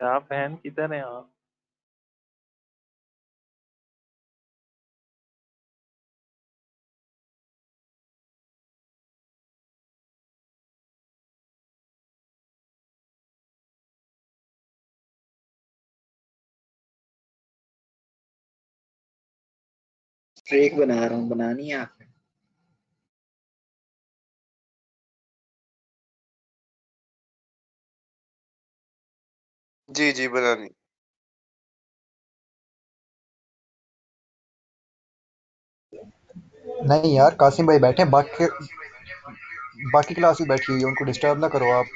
क्या फैन किधर है आप? स्ट्रेक बना रहा हूँ, बनानी है आपने? जी जी बनानी। नहीं यार, कासिम भाई बैठे, बाकी क्लास भी बैठी हुई है, उनको डिस्टर्ब ना करो आप।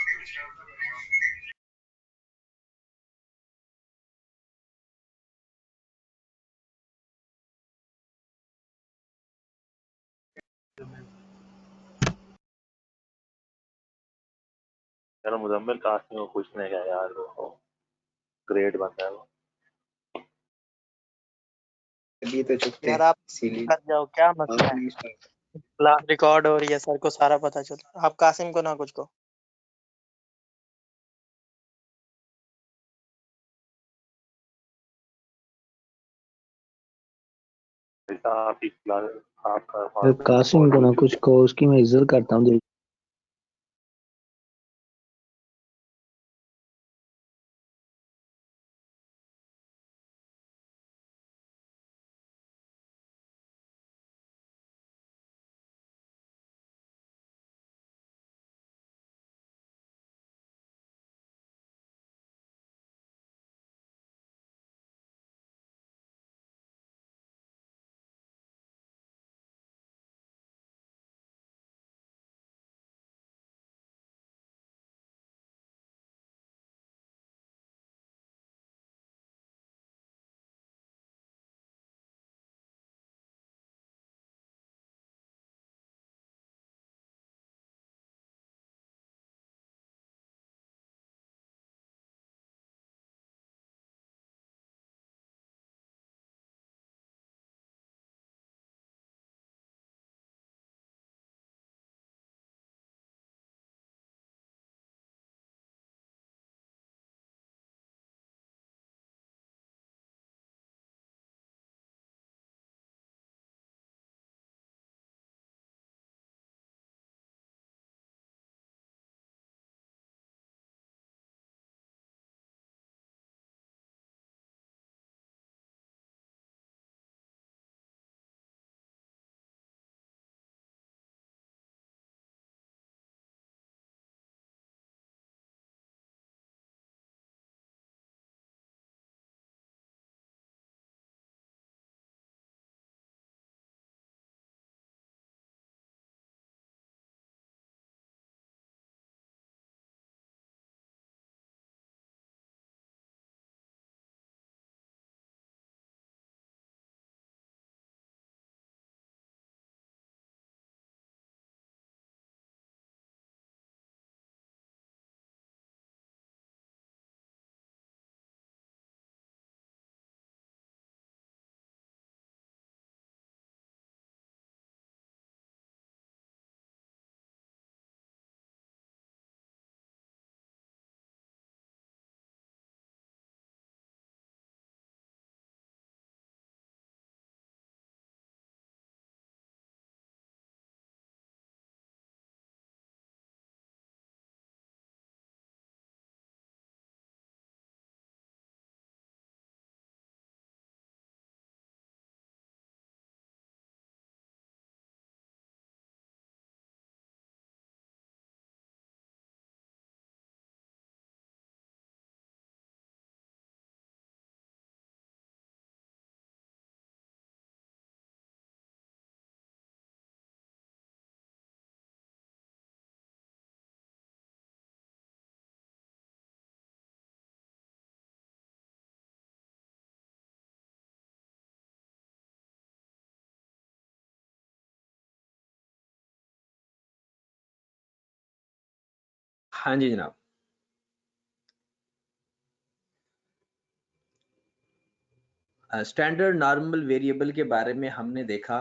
चलो मुजम्मिल कासिम को पूछने का यार, वो ग्रेट बंदा है वो। अभी तो चुप थे यार आप इसीलिए। कर जाओ, क्या मसला है? क्लास रिकॉर्ड हो रही है, सर को सारा पता चल रहा है। आप कासिम को ना कुछ को बेटा आपकी क्लास आपका कासिम को ना कुछ कहो, उसकी मैं इज्जत करता हूँ। हाँ जी जनाब। स्टैंडर्ड नॉर्मल वेरिएबल के बारे में हमने देखा।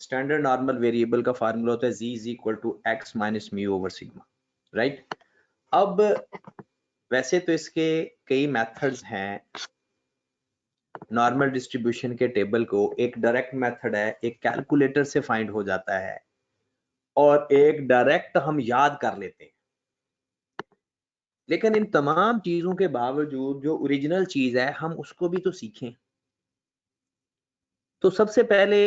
स्टैंडर्ड नॉर्मल वेरिएबल का फार्मूला होता है z is equal to x minus mu over sigma, right. अब वैसे तो इसके कई मेथड्स हैं नॉर्मल डिस्ट्रीब्यूशन के टेबल को। एक डायरेक्ट मेथड है, एक कैलकुलेटर से फाइंड हो जाता है, और एक डायरेक्ट हम याद कर लेते हैं। लेकिन इन तमाम चीजों के बावजूद जो ओरिजिनल चीज है हम उसको भी तो सीखें। तो सबसे पहले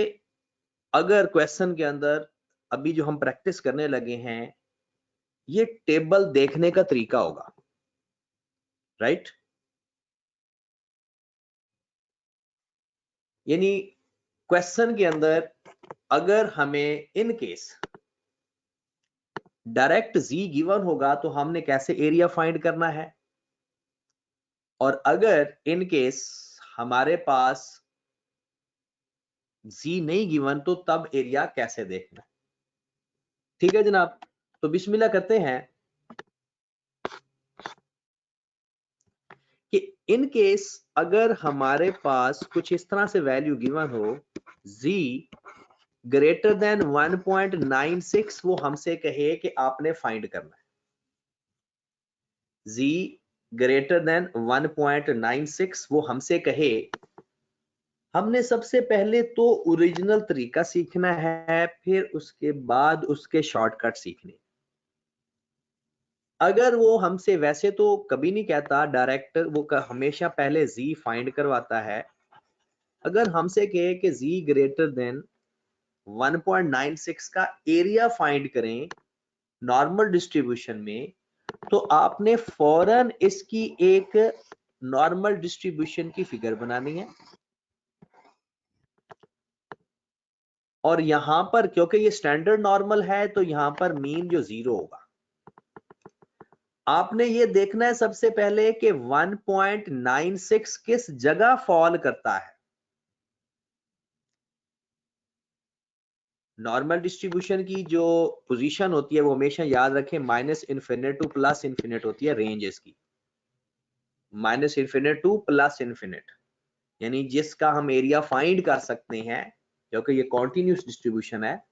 अगर क्वेश्चन के अंदर अभी जो हम प्रैक्टिस करने लगे हैं ये टेबल देखने का तरीका होगा, राइट। यानी क्वेश्चन के अंदर अगर हमें in case direct z given होगा तो हमने कैसे एरिया फाइंड करना है, और अगर इन केस हमारे पास z नहीं गिवन तो तब एरिया कैसे देखना। ठीक है जनाब, तो बिस्मिल्लाह करते हैं कि इन केस अगर हमारे पास कुछ इस तरह से वैल्यू गिवन हो z ग्रेटर देन 1.96, वो हमसे कहे कि आपने फाइंड करना है। z ग्रेटर देन 1.96 वो हमसे कहे, हमने सबसे पहले तो ओरिजिनल तरीका सीखना है, फिर उसके बाद उसके शॉर्टकट सीखने। अगर वो हमसे, वैसे तो कभी नहीं कहता डायरेक्ट, वो हमेशा पहले z फाइंड करवाता है। अगर हमसे कहे कि z ग्रेटर देन 1.96 का एरिया फाइंड करें नॉर्मल डिस्ट्रीब्यूशन में, तो आपने फौरन इसकी एक नॉर्मल डिस्ट्रीब्यूशन की फिगर बनानी है। और यहां पर क्योंकि ये स्टैंडर्ड नॉर्मल है तो यहां पर मीन जो 0 होगा। आपने ये देखना है सबसे पहले कि 1.96 किस जगह फॉल करता है। नॉर्मल डिस्ट्रीब्यूशन की जो पोजीशन होती है वो हमेशा याद रखें, minus infinite two plus infinite होती है रेंज इसकी, minus infinite two plus infinite, यानी जिसका हम एरिया फाइंड कर सकते हैं, क्योंकि ये कॉन्टिन्यूस डिस्ट्रीब्यूशन है।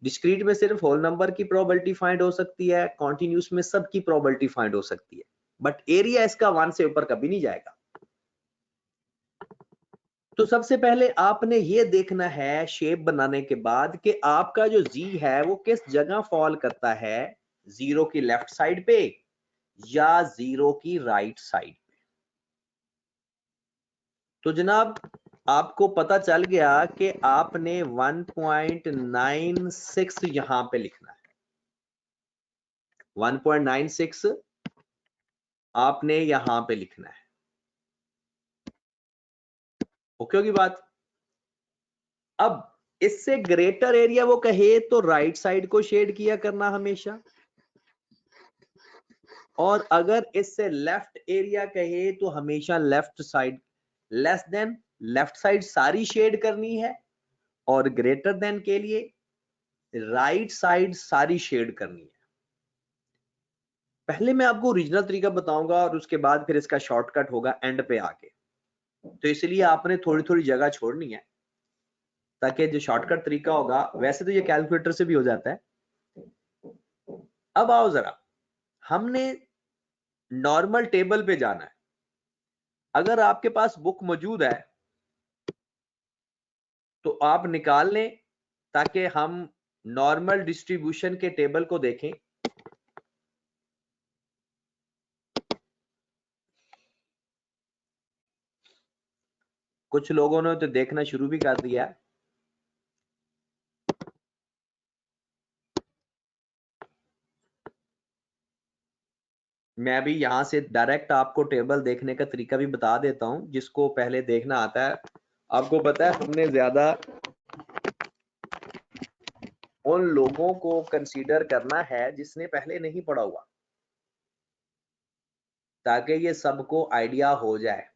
डिस्क्रीट में सिर्फ होल नंबर की प्रोबेबिलिटी फाइंड हो सकती है, कॉन्टिन्यूस में सबकी प्रोबेबिलिटी फाइंड हो सकती है, बट एरिया इसका 1 से ऊपर कभी नहीं जाएगा। तो सबसे पहले आपने ये देखना है शेप बनाने के बाद कि आपका जो जी है वो किस जगह फॉल करता है, 0 की लेफ्ट साइड पे या 0 की राइट साइड पे। तो जनाब आपको पता चल गया कि आपने 1.96 यहां पे लिखना है। 1.96 आपने यहां पे लिखना है। ओके होगी बात। अब इससे ग्रेटर एरिया वो कहे तो राइट साइड को शेड किया करना हमेशा, और अगर इससे लेफ्ट एरिया कहे तो हमेशा left side, less than left side सारी शेड करनी है, और ग्रेटर देन के लिए राइट साइड सारी शेड करनी है। पहले मैं आपको ओरिजिनल तरीका बताऊंगा और उसके बाद फिर इसका शॉर्टकट होगा एंड पे आके, तो इसलिए आपने थोड़ी थोड़ी जगह छोड़नी है ताकि जो शॉर्टकट तरीका होगा, वैसे तो ये कैलकुलेटर से भी हो जाता है। अब आओ जरा, हमने नॉर्मल टेबल पे जाना है। अगर आपके पास बुक मौजूद है तो आप निकाल लें ताकि हम नॉर्मल डिस्ट्रीब्यूशन के टेबल को देखें। कुछ लोगों ने तो देखना शुरू भी कर दिया। मैं भी यहां से डायरेक्ट आपको टेबल देखने का तरीका भी बता देता हूं, जिसको पहले देखना आता है। आपको पता है हमने ज्यादा उन लोगों को कंसीडर करना है जिसने पहले नहीं पढ़ा हुआ, ताकि ये सबको आइडिया हो जाए।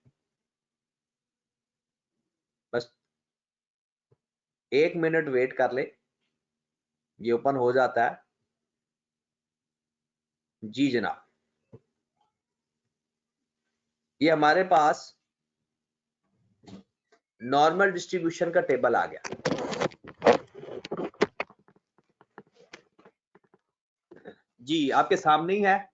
बस 1 मिनट वेट कर ले, ये ओपन हो जाता है। जी जनाब, ये हमारे पास नॉर्मल डिस्ट्रीब्यूशन का टेबल आ गया। जी आपके सामने ही है।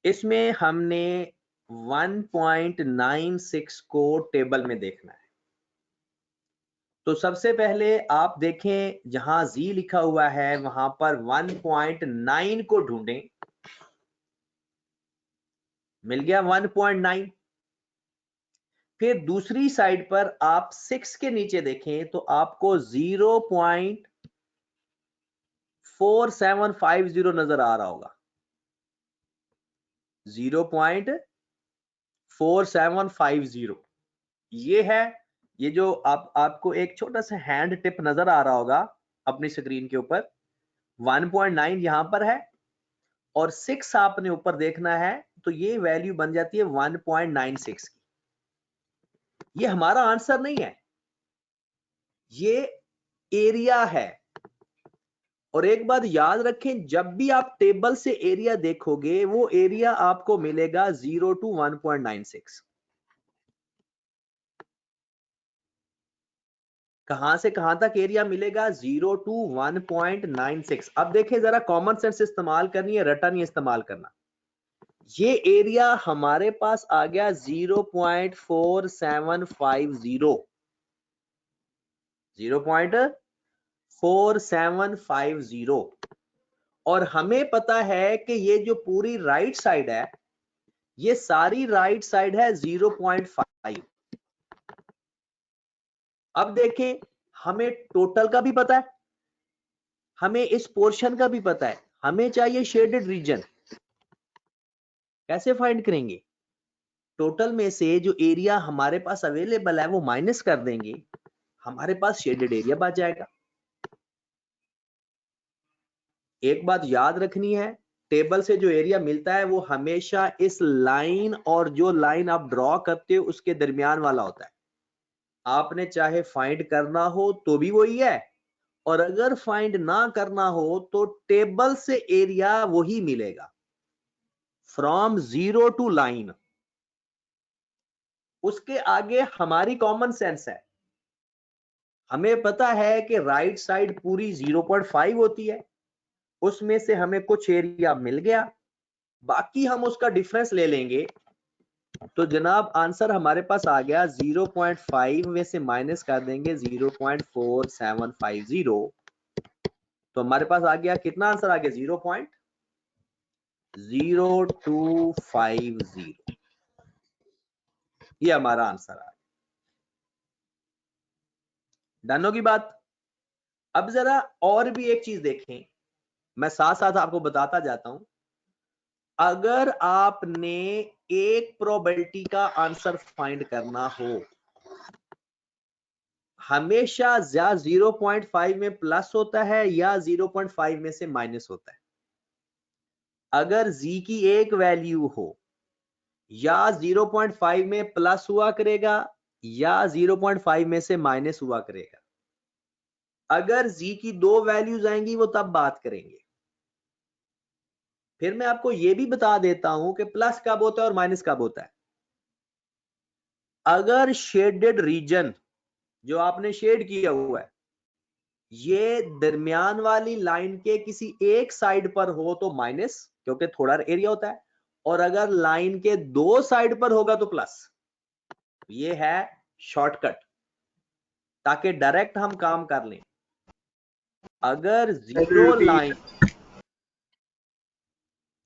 इसमें हमने 1.96 को टेबल में देखना है। तो सबसे पहले आप देखें जहां जी लिखा हुआ है वहां पर 1.9 को ढूंढें। मिल गया 1.9। फिर दूसरी साइड पर आप 6 के नीचे देखें तो आपको 0.4750 नजर आ रहा होगा। 0.4750 ये है। ये जो आपको एक छोटा सा हैंड टिप नजर आ रहा होगा अपनी स्क्रीन के ऊपर, 1.9 यहां पर है और 6 आपने ऊपर देखना है, तो ये वैल्यू बन जाती है 1.96 की। ये हमारा आंसर नहीं है, ये एरिया है। और एक बात याद रखें, जब भी आप टेबल से एरिया देखोगे वो एरिया आपको मिलेगा 0 to 1.96। कहां से कहां तक एरिया मिलेगा? 0 to 1.96। अब देखें जरा, कॉमन सेंस इस्तेमाल करनी है, रटा नहीं इस्तेमाल करना। ये एरिया हमारे पास आ गया 0.4750, 0.4750, और हमें पता है कि ये जो पूरी राइट साइड है, ये सारी राइट साइड है 0.5। अब देखें, हमें टोटल का भी पता है, हमें इस पोर्शन का भी पता है, हमें चाहिए शेडेड रीजन। कैसे फाइंड करेंगे? टोटल में से जो एरिया हमारे पास अवेलेबल है वो माइनस कर देंगे, हमारे पास शेडेड एरिया बच जाएगा। एक बात याद रखनी है, टेबल से जो एरिया मिलता है वो हमेशा इस लाइन और जो लाइन आप ड्रॉ करते हो उसके दरमियान वाला होता है। आपने चाहे फाइंड करना हो तो भी वही है, और अगर फाइंड ना करना हो तो टेबल से एरिया वही मिलेगा, फ्रॉम जीरो टू लाइन। उसके आगे हमारी कॉमन सेंस है, हमें पता है कि राइट साइड पूरी 0.5 होती है, उसमें से हमें कुछ एरिया मिल गया, बाकी हम उसका डिफरेंस ले लेंगे। तो जनाब आंसर हमारे पास आ गया 0.5 में से माइनस कर देंगे 0.4750, तो हमारे पास आ गया कितना आंसर आ गया 0.0250। ये हमारा आंसर आ गया। डन होगी बात। अब जरा और भी एक चीज देखें, मैं साथ साथ आपको बताता जाता हूं। अगर आपने एक प्रोबेबिलिटी का आंसर फाइंड करना हो, हमेशा या 0.5 में प्लस होता है या 0.5 में से माइनस होता है। अगर z की एक वैल्यू हो, या 0.5 में प्लस हुआ करेगा या 0.5 में से माइनस हुआ करेगा। अगर z की दो वैल्यूज आएंगी वो तब बात करेंगे। फिर मैं आपको यह भी बता देता हूं कि प्लस कब होता है और माइनस कब होता है। अगर शेडेड रीजन जो आपने शेड किया हुआ है ये दरमियान वाली लाइन के किसी एक साइड पर हो तो माइनस, क्योंकि थोड़ा एरिया होता है, और अगर लाइन के दो साइड पर होगा तो प्लस। ये है शॉर्टकट, ताकि डायरेक्ट हम काम कर लें।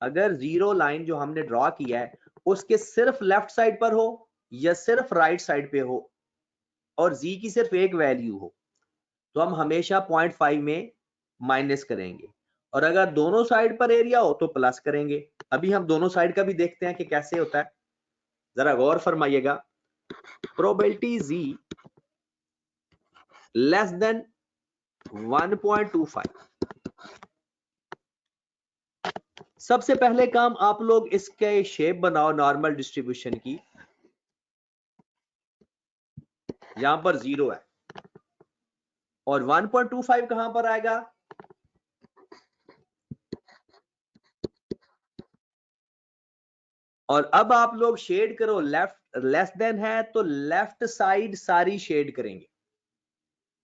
अगर जीरो लाइन जो हमने ड्रॉ किया है उसके सिर्फ लेफ्ट साइड पर हो या सिर्फ राइट साइड पे हो और z की सिर्फ एक वैल्यू हो, तो हम हमेशा 0.5 में माइनस करेंगे, और अगर दोनों साइड पर एरिया हो तो प्लस करेंगे। अभी हम दोनों साइड का भी देखते हैं कि कैसे होता है, जरा गौर फरमाइएगा। Probability z less than 1.25। सबसे पहले काम आप लोग इसके शेप बनाओ नॉर्मल डिस्ट्रीब्यूशन की। यहां पर 0 है और 1.25 कहां पर आएगा? और अब आप लोग शेड करो, लेफ्ट लेस देन है तो लेफ्ट साइड सारी शेड करेंगे,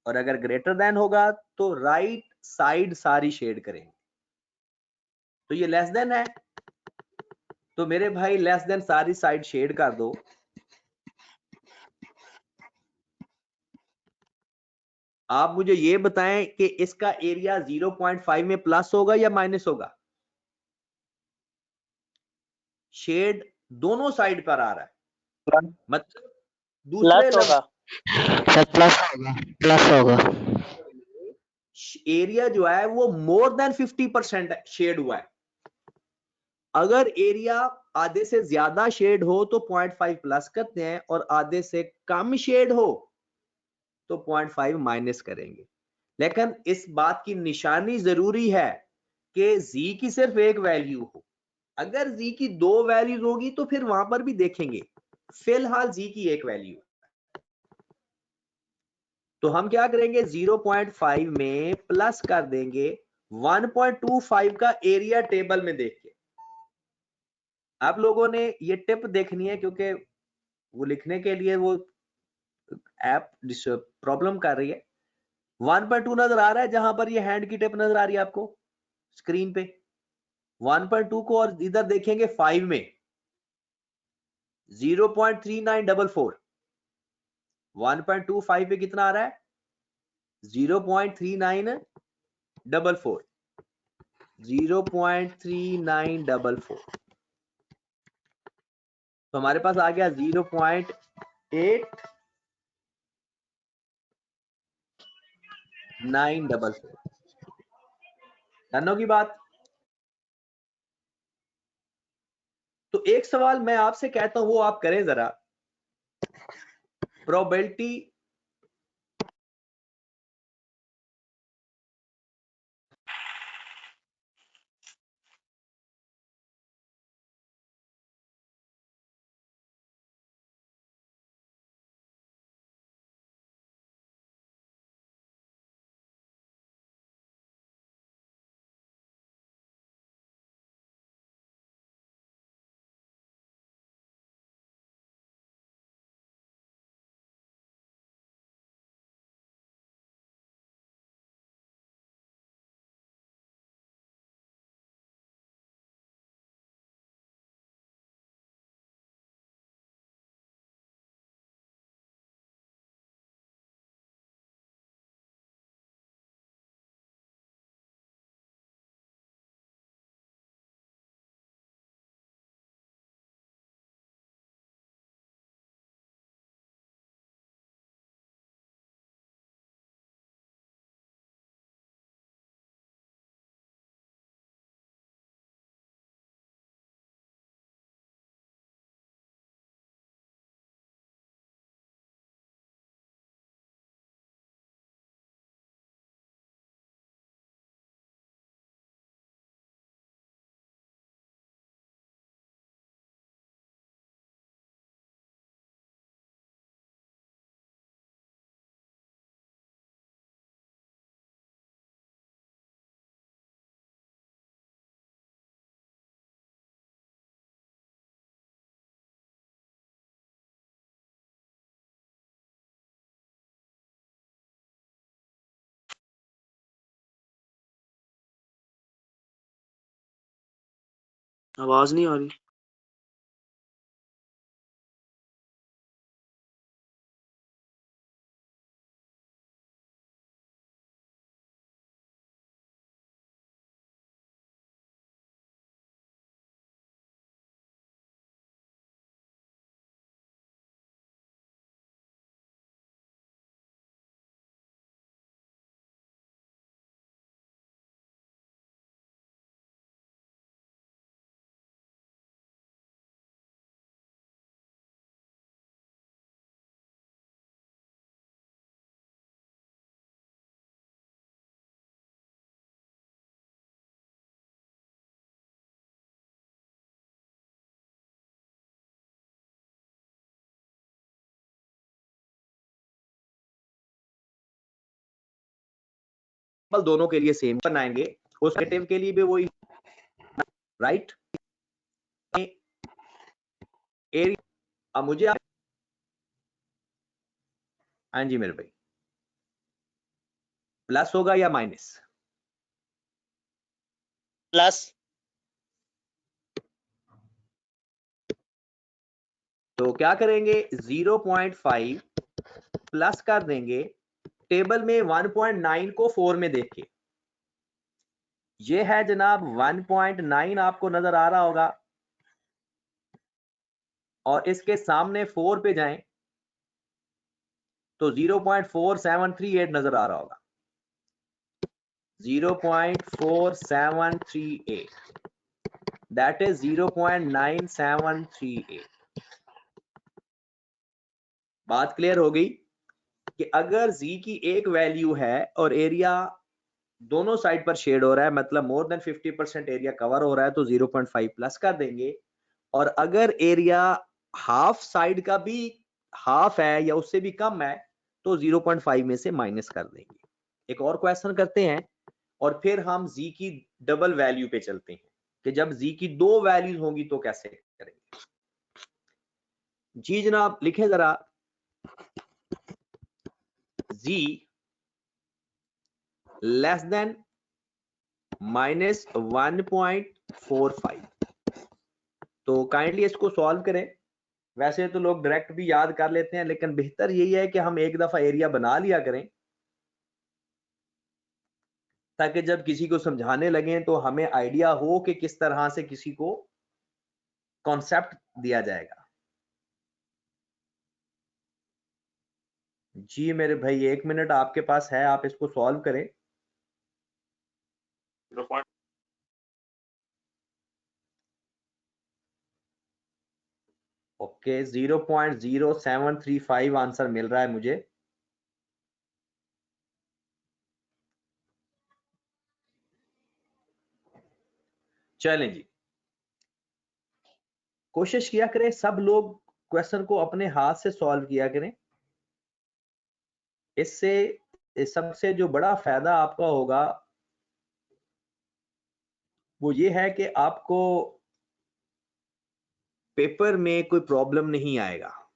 और अगर ग्रेटर देन होगा तो राइट साइड सारी शेड करेंगे। तो ये लेस देन है तो मेरे भाई लेस देन सारी साइड शेड कर दो। आप मुझे ये बताएं कि इसका एरिया 0.5 में प्लस होगा या माइनस होगा? शेड दोनों साइड पर आ रहा है, मतलब दूसरे प्लस होगा। एरिया जो है वो मोर देन 50% शेड हुआ है। अगर एरिया आधे से ज्यादा शेड हो तो 0.5 प्लस करते हैं, और आधे से कम शेड हो तो 0.5 माइनस करेंगे। लेकिन इस बात की निशानी जरूरी है कि z की सिर्फ एक वैल्यू हो। अगर z की दो वैल्यूज होगी तो फिर वहां पर भी देखेंगे, फिलहाल z की एक वैल्यू। तो हम क्या करेंगे, 0.5 में प्लस कर देंगे 1.25 का एरिया टेबल में देख के। आप लोगों ने ये टिप देखनी है, क्योंकि वो लिखने के लिए वो ऐप प्रॉब्लम कर रही है। 1.2 नजर आ रहा है जहां पर ये हैंड की टिप नजर आ रही है आपको स्क्रीन पे? 1.2 को और इधर देखेंगे 5 में 0.3944, 1.25 पे कितना आ रहा है 0.3944, 0.3944, तो हमारे पास आ गया 0.8944। डन होगी बात। तो एक सवाल मैं आपसे कहता हूं वो आप करें जरा, प्रोबेबिलिटी आवाज नहीं आ रही। दोनों के लिए सेम बनाएंगे, उस नेगेटिव के लिए भी वही, राइट। एरिया मुझे हाँ जी मेरे भाई, प्लस होगा या माइनस? प्लस। तो क्या करेंगे 0.5 प्लस कर देंगे, टेबल में 1.9 को 4 में देख के, ये है जनाब 1.9 आपको नजर आ रहा होगा, और इसके सामने 4 पे जाएं तो 0.4738 नजर आ रहा होगा, 0.4738, दैट इज 0.9738। बात क्लियर हो गई कि अगर z की एक वैल्यू है और एरिया दोनों साइड पर शेड हो रहा है, मतलब मोर देन 50% एरिया कवर हो रहा है, तो 0.5 प्लस कर देंगे, और अगर एरिया हाफ साइड का भी हाफ है या उससे भी कम है तो 0.5 में से माइनस कर देंगे। एक और क्वेश्चन करते हैं और फिर हम z की डबल वैल्यू पे चलते हैं कि जब z की दो वैल्यूज होंगी तो कैसे करेंगे। जी जनाब लिखें जरा, z लेस देन -1.9 1.45। तो काइंडली इसको सॉल्व करें। वैसे तो लोग डायरेक्ट भी याद कर लेते हैं, लेकिन बेहतर यही है कि हम एक दफा एरिया बना लिया करें, ताकि जब किसी को समझाने लगे तो हमें आइडिया हो कि किस तरह से किसी को कॉन्सेप्ट दिया जाएगा। जी मेरे भाई 1 मिनट आपके पास है, आप इसको सॉल्व करें। ओके 0.0735 आंसर मिल रहा है मुझे। चलें जी, कोशिश किया करें सब लोग क्वेश्चन को अपने हाथ से सॉल्व किया करें। इससे सबसे जो बड़ा फायदा आपका होगा वो ये है कि आपको पेपर में कोई प्रॉब्लम नहीं आएगा।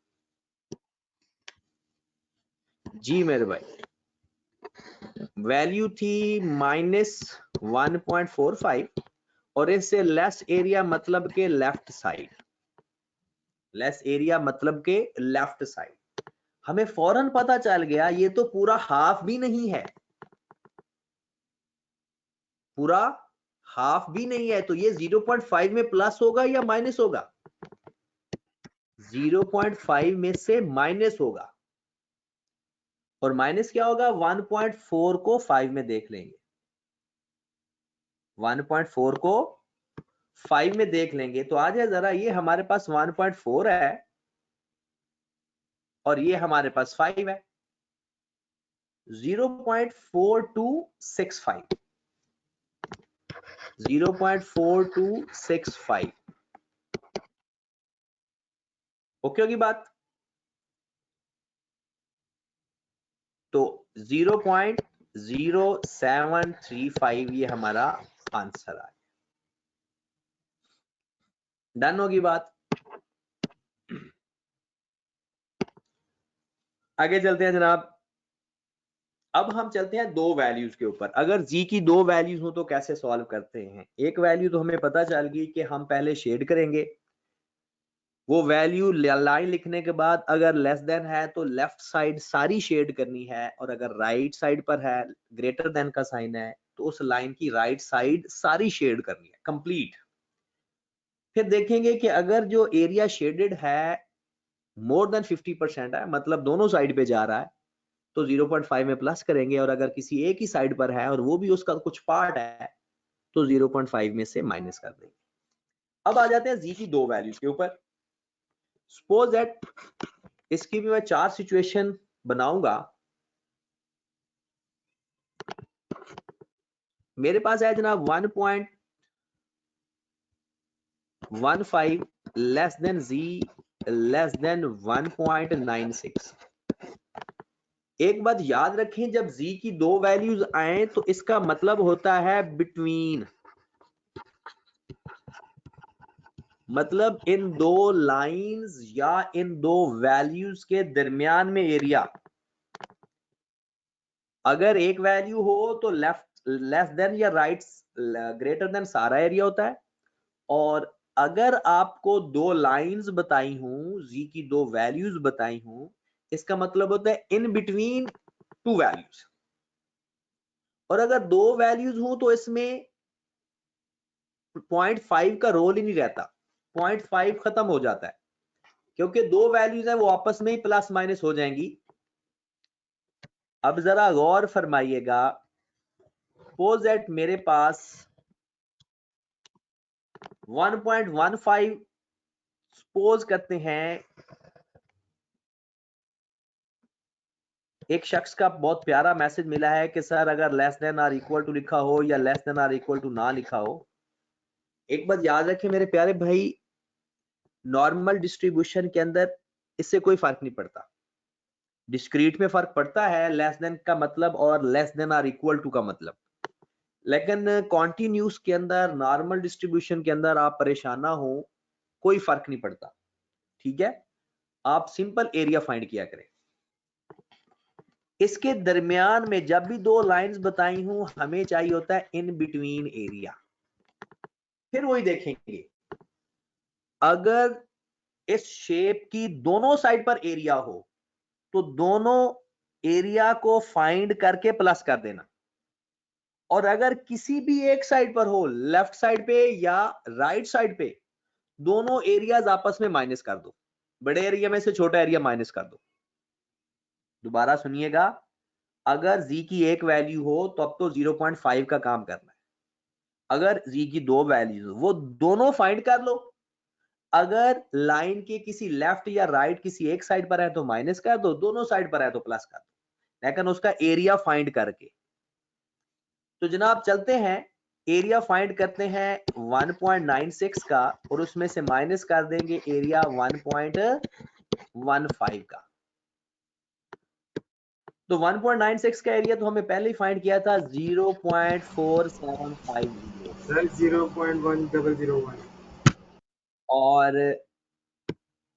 जी मेरे भाई, वैल्यू थी -1.45 और इससे लेस एरिया मतलब के लेफ्ट साइड, लेस एरिया मतलब के लेफ्ट साइड। हमें फौरन पता चल गया ये तो पूरा हाफ भी नहीं है, पूरा हाफ भी नहीं है, तो ये 0.5 में प्लस होगा या माइनस होगा? 0.5 में से माइनस होगा। और माइनस क्या होगा? 1.4 को 5 में देख लेंगे, 1.4 को 5 में देख लेंगे। तो आ जाए जरा, ये हमारे पास 1.4 है और ये हमारे पास 5 है। 0.4265, 0.4265 ओके होगी बात? तो 0.0735 ये हमारा आंसर आया। डन होगी बात? आगे चलते हैं जनाब। अब हम चलते हैं दो वैल्यूज के ऊपर। अगर जी की दो वैल्यूज हो तो कैसे सॉल्व करते हैं? एक वैल्यू तो हमें पता चल गई कि हम पहले शेड करेंगे, वो वैल्यू लाइन लिखने के बाद अगर लेस देन है तो लेफ्ट साइड सारी शेड करनी है, और अगर राइट साइड पर है, ग्रेटर देन का साइन है, तो उस लाइन की राइट साइड सारी शेड करनी है, कंप्लीट। फिर देखेंगे कि अगर जो एरिया शेडेड है मोर देन 50% है, मतलब दोनों साइड पे जा रहा है, तो 0.5 में प्लस करेंगे, और अगर किसी एक ही साइड पर है और वो भी उसका कुछ पार्ट है तो 0.5 में से माइनस कर देंगे। अब आ जाते हैं जी की दो वैल्यूज के ऊपर। सपोज दैट इसकी भी मैं 4 सिचुएशन बनाऊंगा। मेरे पास है जनाब 1.15 लेस देन जी लेस देन 1.96। एक बात याद रखें, जब जी की दो वैल्यूज आए तो इसका मतलब होता है बिटवीन, मतलब इन दो लाइंस या इन दो वैल्यूज के दरमियान में एरिया। अगर एक वैल्यू हो तो लेफ्ट लेस देन या राइट ग्रेटर देन सारा एरिया होता है, और अगर आपको दो लाइंस बताई हूं, जी की दो वैल्यूज बताई हूं, इसका मतलब होता है इन बिटवीन टू वैल्यूज। और अगर दो वैल्यूज हो तो इसमें 0.5 का रोल ही नहीं रहता, 0.5 खत्म हो जाता है, क्योंकि दो वैल्यूज है वो आपस में ही प्लस माइनस हो जाएंगी। अब जरा गौर फरमाइएगा, सपोज दैट मेरे पास 1.15 सपोज करते हैं, एक शख्स का बहुत प्यारा मैसेज मिला है कि सर अगर less than or equal to लिखा हो या less than or equal to ना लिखा हो। एक बात याद रखें मेरे प्यारे भाई, नॉर्मल डिस्ट्रीब्यूशन के अंदर इससे कोई फर्क नहीं पड़ता। डिस्क्रीट में फर्क पड़ता है, लेस देन का मतलब और less than or equal to का मतलब, लेकिन कॉन्टिन्यूस के अंदर, नॉर्मल डिस्ट्रीब्यूशन के अंदर आप परेशान ना हो, कोई फर्क नहीं पड़ता। ठीक है, आप सिंपल एरिया फाइंड किया करें। इसके दरमियान में जब भी दो लाइंस बताई हूं, हमें चाहिए होता है इन बिटवीन एरिया। फिर वही देखेंगे, अगर इस शेप की दोनों साइड पर एरिया हो तो दोनों एरिया को फाइंड करके प्लस कर देना, और अगर किसी भी एक साइड पर हो, लेफ्ट साइड पे या राइट साइड पे, दोनों एरियाज आपस में माइनस कर दो, बड़े एरिया में से छोटा एरिया माइनस कर दो। दोबारा सुनिएगा, अगर z की एक वैल्यू हो तो अब तो 0.5 का काम करना है, अगर z की दो वैल्यूज हो वो दोनों फाइंड कर लो, अगर लाइन के किसी लेफ्ट या राइट किसी एक साइड पर है तो माइनस कर दो, दोनों साइड पर है तो प्लस कर दो, लेकिन उसका एरिया फाइंड करके। तो जनाब चलते हैं, एरिया फाइंड करते हैं 1.96 का और उसमें से माइनस कर देंगे एरिया 1.15 का। तो 1.96 का एरिया तो हमें पहले ही फाइंड किया था 0.4750 सर 0.1001 और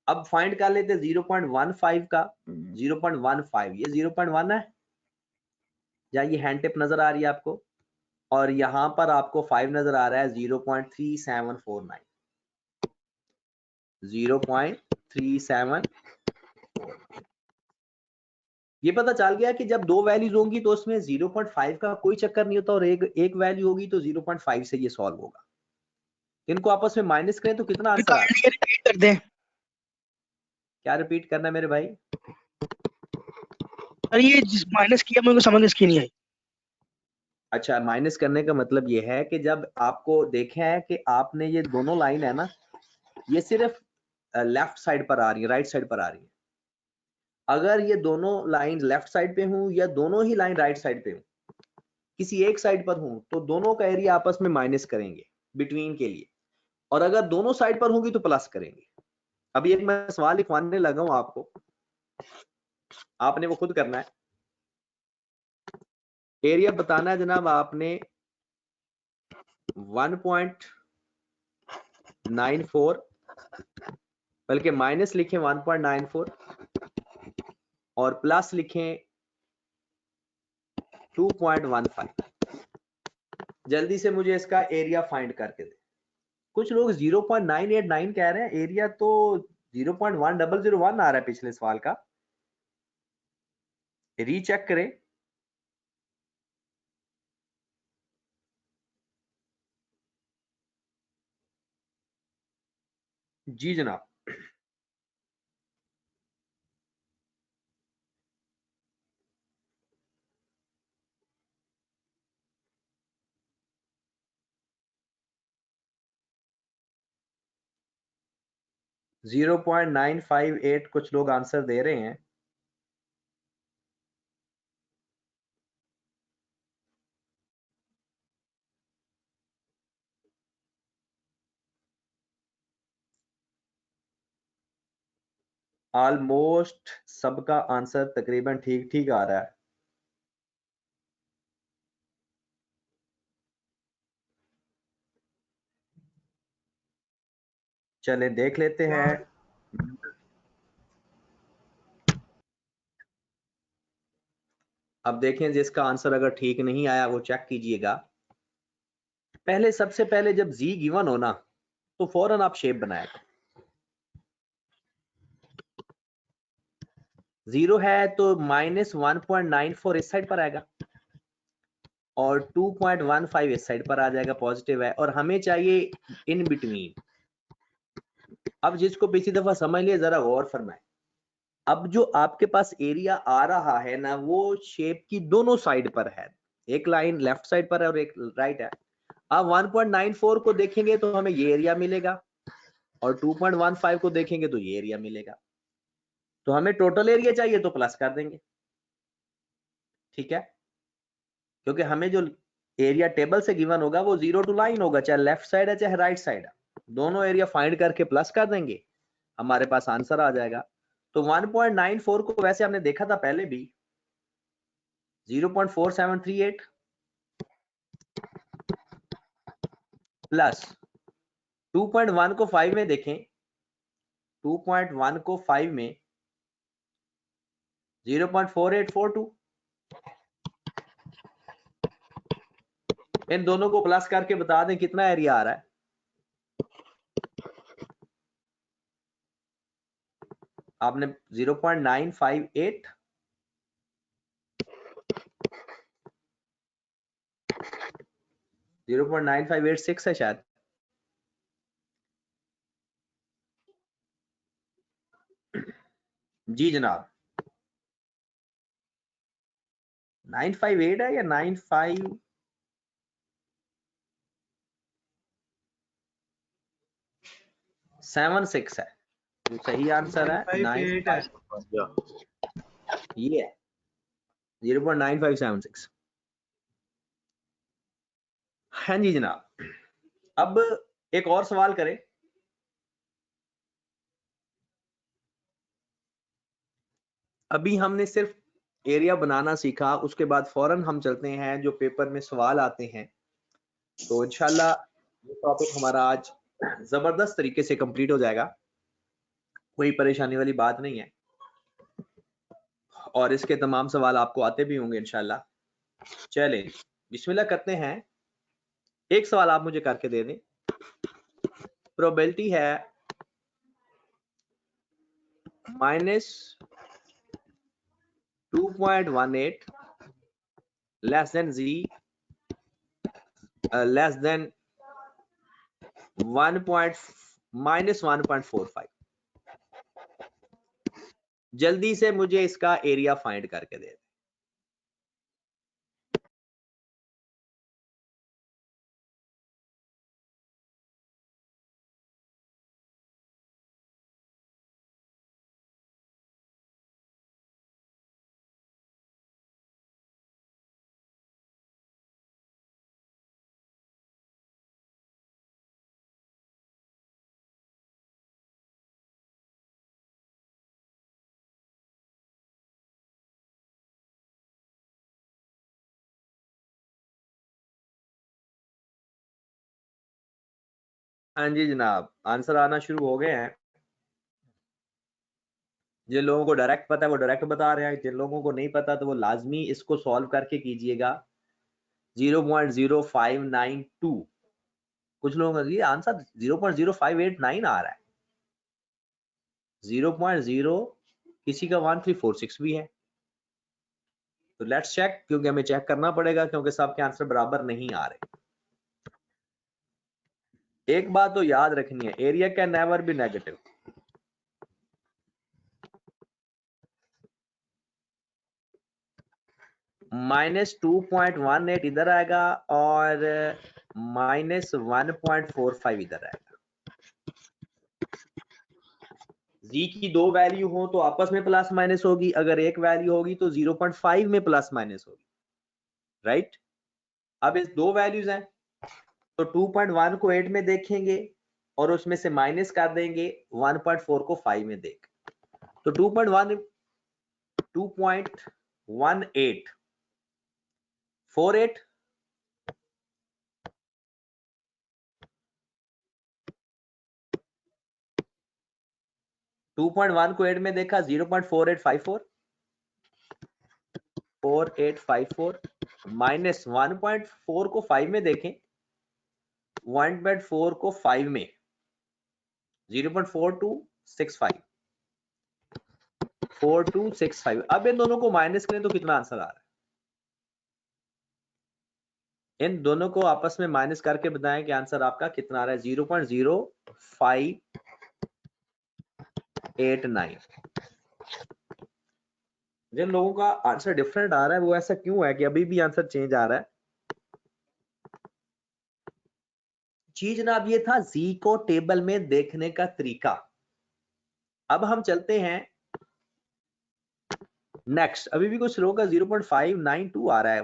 अब फाइंड कर लेते 0.15 का। 0.15 ये 0.1 है या ये हैंड टिप नजर आ रही है आपको, और यहां पर आपको 5 नजर आ रहा है 0.3749 0.37। ये पता चल गया कि जब दो वैल्यूज होंगी तो उसमें 0.5 का कोई चक्कर नहीं होता और एक वैल्यू होगी तो 0.5 से ये सॉल्व होगा। इनको आपस में माइनस करें तो कितना आंसर आता है? रिपीट कर दें क्या रिपीट करना है मेरे भाई? सर, ये जिस माइनस किया मेरे को समझ इसकी नहीं आई। अच्छा, माइनस करने का मतलब ये है कि जब आपको देखा है कि आपने ये दोनों लाइन है ना, ये सिर्फ लेफ्ट साइड पर आ रही है, राइट साइड पर आ रही है। अगर ये दोनों लाइन लेफ्ट साइड पे हूं या दोनों ही लाइन राइट साइड पे हूं, किसी एक साइड पर हूं, तो दोनों का एरिया आपस में माइनस करेंगे बिटवीन के लिए, और अगर दोनों साइड पर होंगी तो प्लस करेंगे। अभी एक मैं सवाल लिखवाने लगा हूं आपको, आपने वो खुद करना है। एरिया बताना है जनाब आपने 1.94, बल्कि माइनस लिखें 1.94 और प्लस लिखें 2.15। जल्दी से मुझे इसका एरिया फाइंड करके दे। कुछ लोग 0.989 कह रहे हैं, एरिया तो 0.1001 आ रहा है पिछले सवाल का, रीचेक करें। जी जनाब, जीरो 0.958 कुछ लोग आंसर दे रहे हैं। ऑलमोस्ट सबका आंसर तकरीबन ठीक ठीक आ रहा है। चले देख लेते हैं। अब देखें, जिसका आंसर अगर ठीक नहीं आया वो चेक कीजिएगा। पहले सबसे पहले जब z गिवन हो ना तो फौरन आप शेप बनाएगा। 0 है तो -1.94 इस साइड पर आएगा और 2.15 इस साइड पर आ जाएगा, पॉजिटिव है, और हमें चाहिए इन बिटवीन। अब जिसको पिछली दफा समझ लिया जरा गौर फरमाए। अब जो आपके पास एरिया आ रहा है ना वो शेप की दोनों साइड पर है, एक लाइन लेफ्ट साइड पर है और एक राइट है। अब 1.94 को देखेंगे तो हमें ये एरिया मिलेगा और 2.15 को देखेंगे तो ये एरिया मिलेगा। तो हमें टोटल एरिया चाहिए तो प्लस कर देंगे, ठीक है, क्योंकि हमें जो एरिया टेबल से गिवन होगा वो 0 टू लाइन होगा, चाहे लेफ्ट साइड है चाहे राइट साइड है। दोनों एरिया फाइंड करके प्लस कर देंगे, हमारे पास आंसर आ जाएगा। तो 1.94 को वैसे हमने देखा था पहले भी, 0.4738 प्लस 2.1 को 5 में देखें, 2.1 को 5 में 0.4842, इन दोनों को प्लस करके बता दें कितना एरिया आ रहा है। आपने 0.958 0.9586 है शायद। जी जनाब 958 है या 9576 है। जो सही आंसर है 958 ये है 0.9576। हाँ जी जनाब, अब एक और सवाल करें। अभी हमने सिर्फ एरिया बनाना सीखा, उसके बाद फौरन हम चलते हैं जो पेपर में सवाल आते हैं। तो इंशाल्लाह ये टॉपिक हमारा आज जबरदस्त तरीके से कंप्लीट हो जाएगा, कोई परेशानी वाली बात नहीं है, और इसके तमाम सवाल आपको आते भी होंगे इंशाल्लाह। चलें बिस्मिल्लाह करते हैं। एक सवाल आप मुझे करके दे दें। प्रोबेबिलिटी है -2.18 less than z less then -1.45। जल्दी से मुझे इसका एरिया फाइंड करके दे दें। हाँ जी जनाब, आंसर आना शुरू हो गए हैं। जिन लोगों को डायरेक्ट पता है वो डायरेक्ट बता रहे हैं, जिन लोगों को नहीं पता तो वो लाजमी इसको सॉल्व करके कीजिएगा। 0.0592। कुछ लोगों का ये आंसर 0.0589 आ रहा है। 0.0 किसी का 1346 भी है। तो लेट्स चेक, क्योंकि हमें चेक करना पड़ेगा क्योंकि सबके आंसर बराबर नहीं आ रहे। एक बात तो याद रखनी है, area can never be negative. -2.18 इधर आएगा और -1.45 इधर आएगा। z की दो वैल्यू हो तो आपस में प्लस माइनस होगी, अगर एक वैल्यू होगी तो 0.5 में प्लस माइनस होगी, राइट। अब इस दो वैल्यूज हैं तो 2.1 को 8 में देखेंगे और उसमें से माइनस कर देंगे 1.4 को 5 में देख, तो 2.18 48 2.1 को 8 में देखा 0.4854 4854 माइनस 1.4 को 5 में देखें 1.4 को 5 में 0.4265 4265। अब इन दोनों को माइनस करें तो कितना आंसर आ रहा है? इन दोनों को आपस में माइनस करके बताएं कि आंसर आपका कितना आ रहा है। 0.0589। जिन लोगों का आंसर डिफरेंट आ रहा है वो ऐसा क्यों है कि अभी भी आंसर चेंज आ रहा है? जी जनाब, ये था जी को टेबल में देखने का तरीका। अब हम चलते हैं नेक्स्ट। अभी भी कुछ लोगों का 0.592 आ रहा है,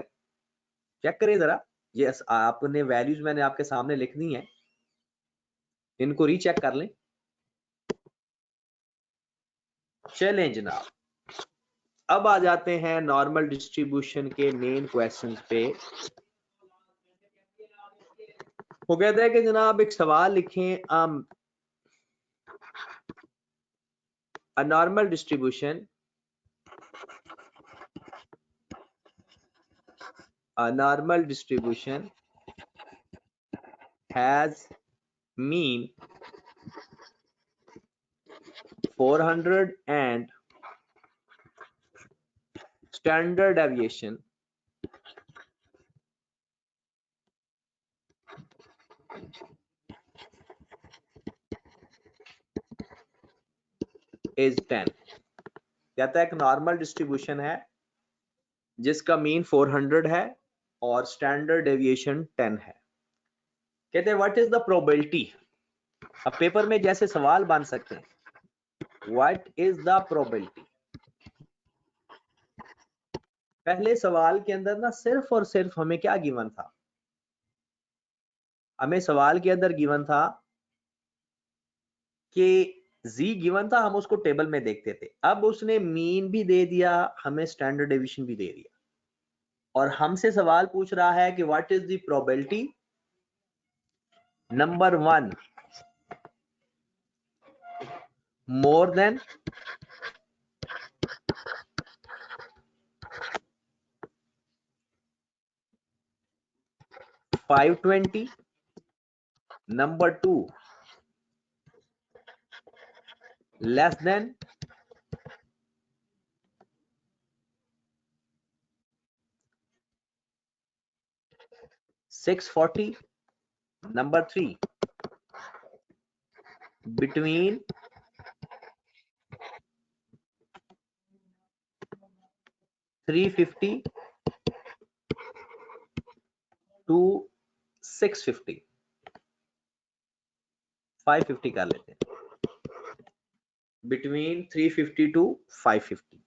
चेक करिए जरा। ये आपने वैल्यूज मैंने आपके सामने लिख दी हैं, इनको रीचेक कर लें। चलें जनाब, अब आ जाते हैं नॉर्मल डिस्ट्रीब्यूशन के मेन क्वेश्चंस पे। वो कहते हैं कि जनाब एक सवाल लिखें, a normal distribution has mean 400 and standard deviation is 10। कहता है एक नॉर्मल डिस्ट्रीब्यूशन है जिसका मीन 400 है और स्टैंडर्ड डेविएशन 10 है। कहते हैं व्हाट इज द प्रोबेबिलिटी। अब पेपर में जैसे सवाल बन सकते हैं, व्हाट इज द प्रोबेबिलिटी। पहले सवाल के अंदर ना सिर्फ और सिर्फ हमें क्या गिवन था, हमें सवाल के अंदर गिवन था कि जी गिवन था, हम उसको टेबल में देखते थे। अब उसने मीन भी दे दिया, हमें स्टैंडर्ड डेविएशन भी दे दिया, और हमसे सवाल पूछ रहा है कि what is the probability number 1 more than $520, number 2 less than $640, number 3 between $350 to $650, 550 कर लेते हैं, between 350 to 550।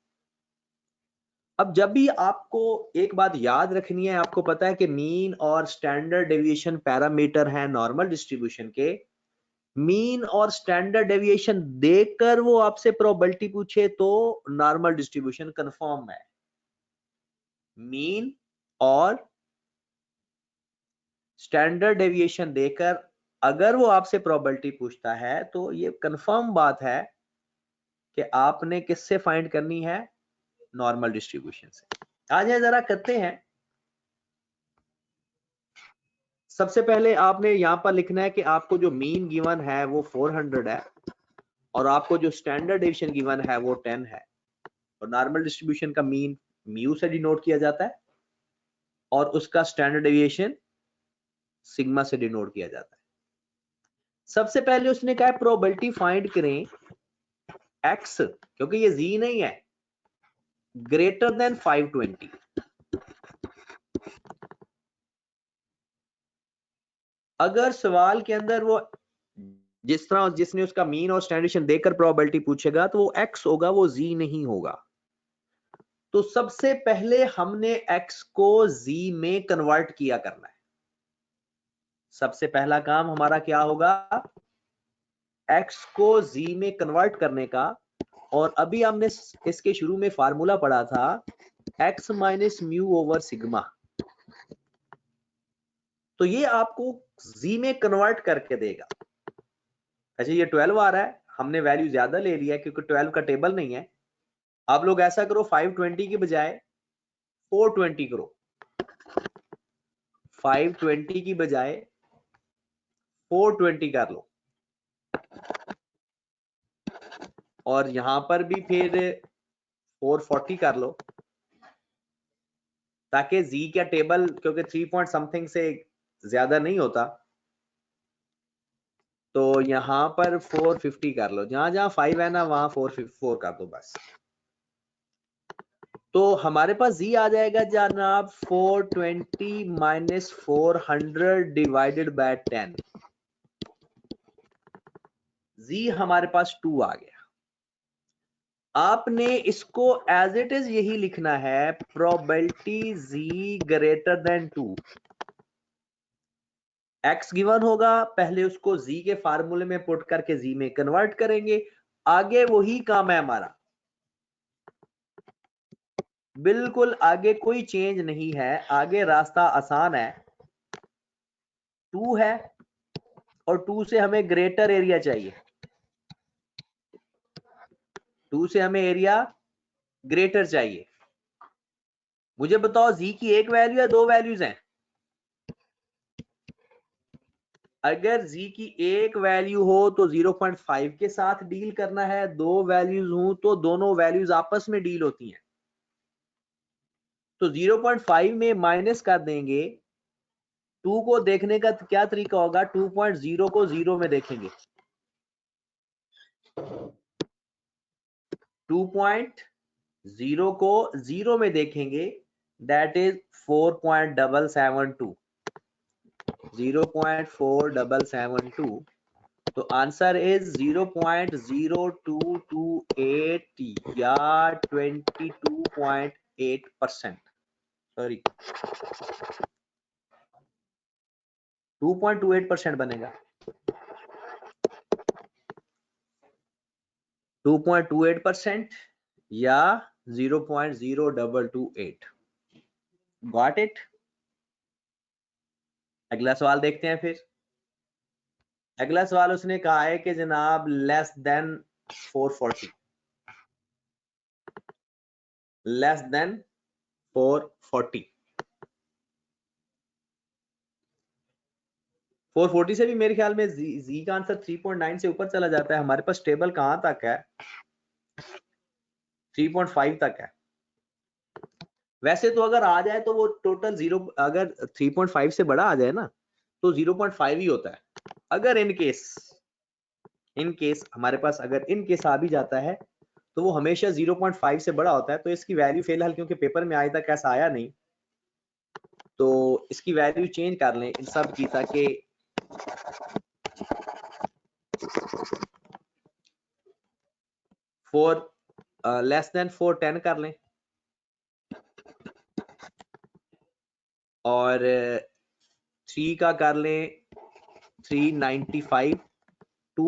अब जब भी आपको एक बात याद रखनी है, आपको पता है कि मीन और स्टैंडर्ड डेविएशन पैरामीटर है नॉर्मल डिस्ट्रीब्यूशन के। मीन और स्टैंडर्ड डेविएशन देखकर वो आपसे प्रोबेबिलिटी पूछे तो नॉर्मल डिस्ट्रीब्यूशन कंफर्म है। मीन और स्टैंडर्ड डेविएशन देकर अगर वो आपसे प्रोबेबिलिटी पूछता है तो ये कंफर्म बात है कि आपने किससे फाइंड करनी है, नॉर्मल डिस्ट्रीब्यूशन से। आज जरा करते हैं। सबसे पहले आपने यहां पर लिखना है कि आपको जो मीन गिवन है वो 400 है और आपको जो स्टैंडर्ड डेविएशन गिवन है वो 10 है, और नॉर्मल डिस्ट्रीब्यूशन का मीन म्यू से डिनोट किया जाता है और उसका स्टैंडर्ड डेविएशन सिग्मा से डिनोट किया जाता है। सबसे पहले उसने कहा प्रोबेबिलिटी फाइंड करें x, क्योंकि ये z नहीं है, ग्रेटर देन 520। अगर सवाल के अंदर वो जिस तरह जिसने उसका मीन और स्टैंडर्ड देकर प्रोबेबिलिटी पूछेगा तो वो x होगा, वो z नहीं होगा। तो सबसे पहले हमने x को z में कन्वर्ट किया करना है। सबसे पहला काम हमारा क्या होगा, x को z में कन्वर्ट करने का। और अभी हमने इसके शुरू में फार्मूला पढ़ा था x minus mu over sigma. तो ये आपको z में कन्वर्ट करके देगा। अच्छा ये 12 आ रहा है, हमने वैल्यू ज्यादा ले लिया है क्योंकि 12 का टेबल नहीं है। आप लोग ऐसा करो 520 की बजाय 420 करो, 520 की बजाय 420 कर लो, और यहां पर भी फिर 440 कर लो, ताकि z का टेबल क्योंकि 3 पॉइंट समथिंग से ज्यादा नहीं होता, तो यहां पर 450 कर लो। जहां जहां 5 है ना वहां 454 कर दो बस। तो हमारे पास z आ जाएगा जनाब 420 माइनस 400 डिवाइडेड बाय 10। z हमारे पास 2 आ गया। आपने इसको एज इट इज यही लिखना है, probability z greater than 2। x given होगा, पहले उसको z के फार्मूले में पुट करके z में कन्वर्ट करेंगे। आगे वही काम है हमारा, बिल्कुल आगे कोई चेंज नहीं है, आगे रास्ता आसान है। 2 है और 2 से हमें ग्रेटर एरिया चाहिए, 2 से हमें एरिया ग्रेटर चाहिए। मुझे बताओ z की एक वैल्यू या 2 वैल्यूज हैं? अगर z की एक वैल्यू हो तो 0.5 के साथ डील करना है, दो वैल्यूज हो तो दोनों वैल्यूज आपस में डील होती हैं। तो 0.5 में माइनस कर देंगे। 2 को देखने का क्या तरीका होगा, 2.0 को 0 में देखेंगे, 2.0 को 0 में देखेंगे, दैट इज 4.772, 0.4772। तो आंसर इज 0.0228 या 22.8%, सॉरी 2.28% बनेगा, 2.28% या 0.0228। Got it. अगला सवाल देखते हैं फिर। अगला सवाल उसने कहा है कि जनाब लेस देन 440, लेस देन 440। 440 से भी मेरे ख्याल में जी का आंसर 3.9 से ऊपर चला जाता है। हमारे पास टेबल कहां तक है, 3.5 तक है। वैसे तो अगर आ जाए तो वो टोटल 0, अगर 3.5 से बड़ा आ जाए ना तो 0.5 ही होता है। अगर इन केस हमारे पास अगर इन केस आ भी जाता है तो वो हमेशा 0.5 से बड़ा होता है। तो इसकी वैल्यू फिलहाल क्योंकि पेपर में आज तक ऐसा आया नहीं, तो इसकी वैल्यू चेंज कर लें इन सब की, ताकि लेस देन 410 कर लें और 3 का कर लें 395 टू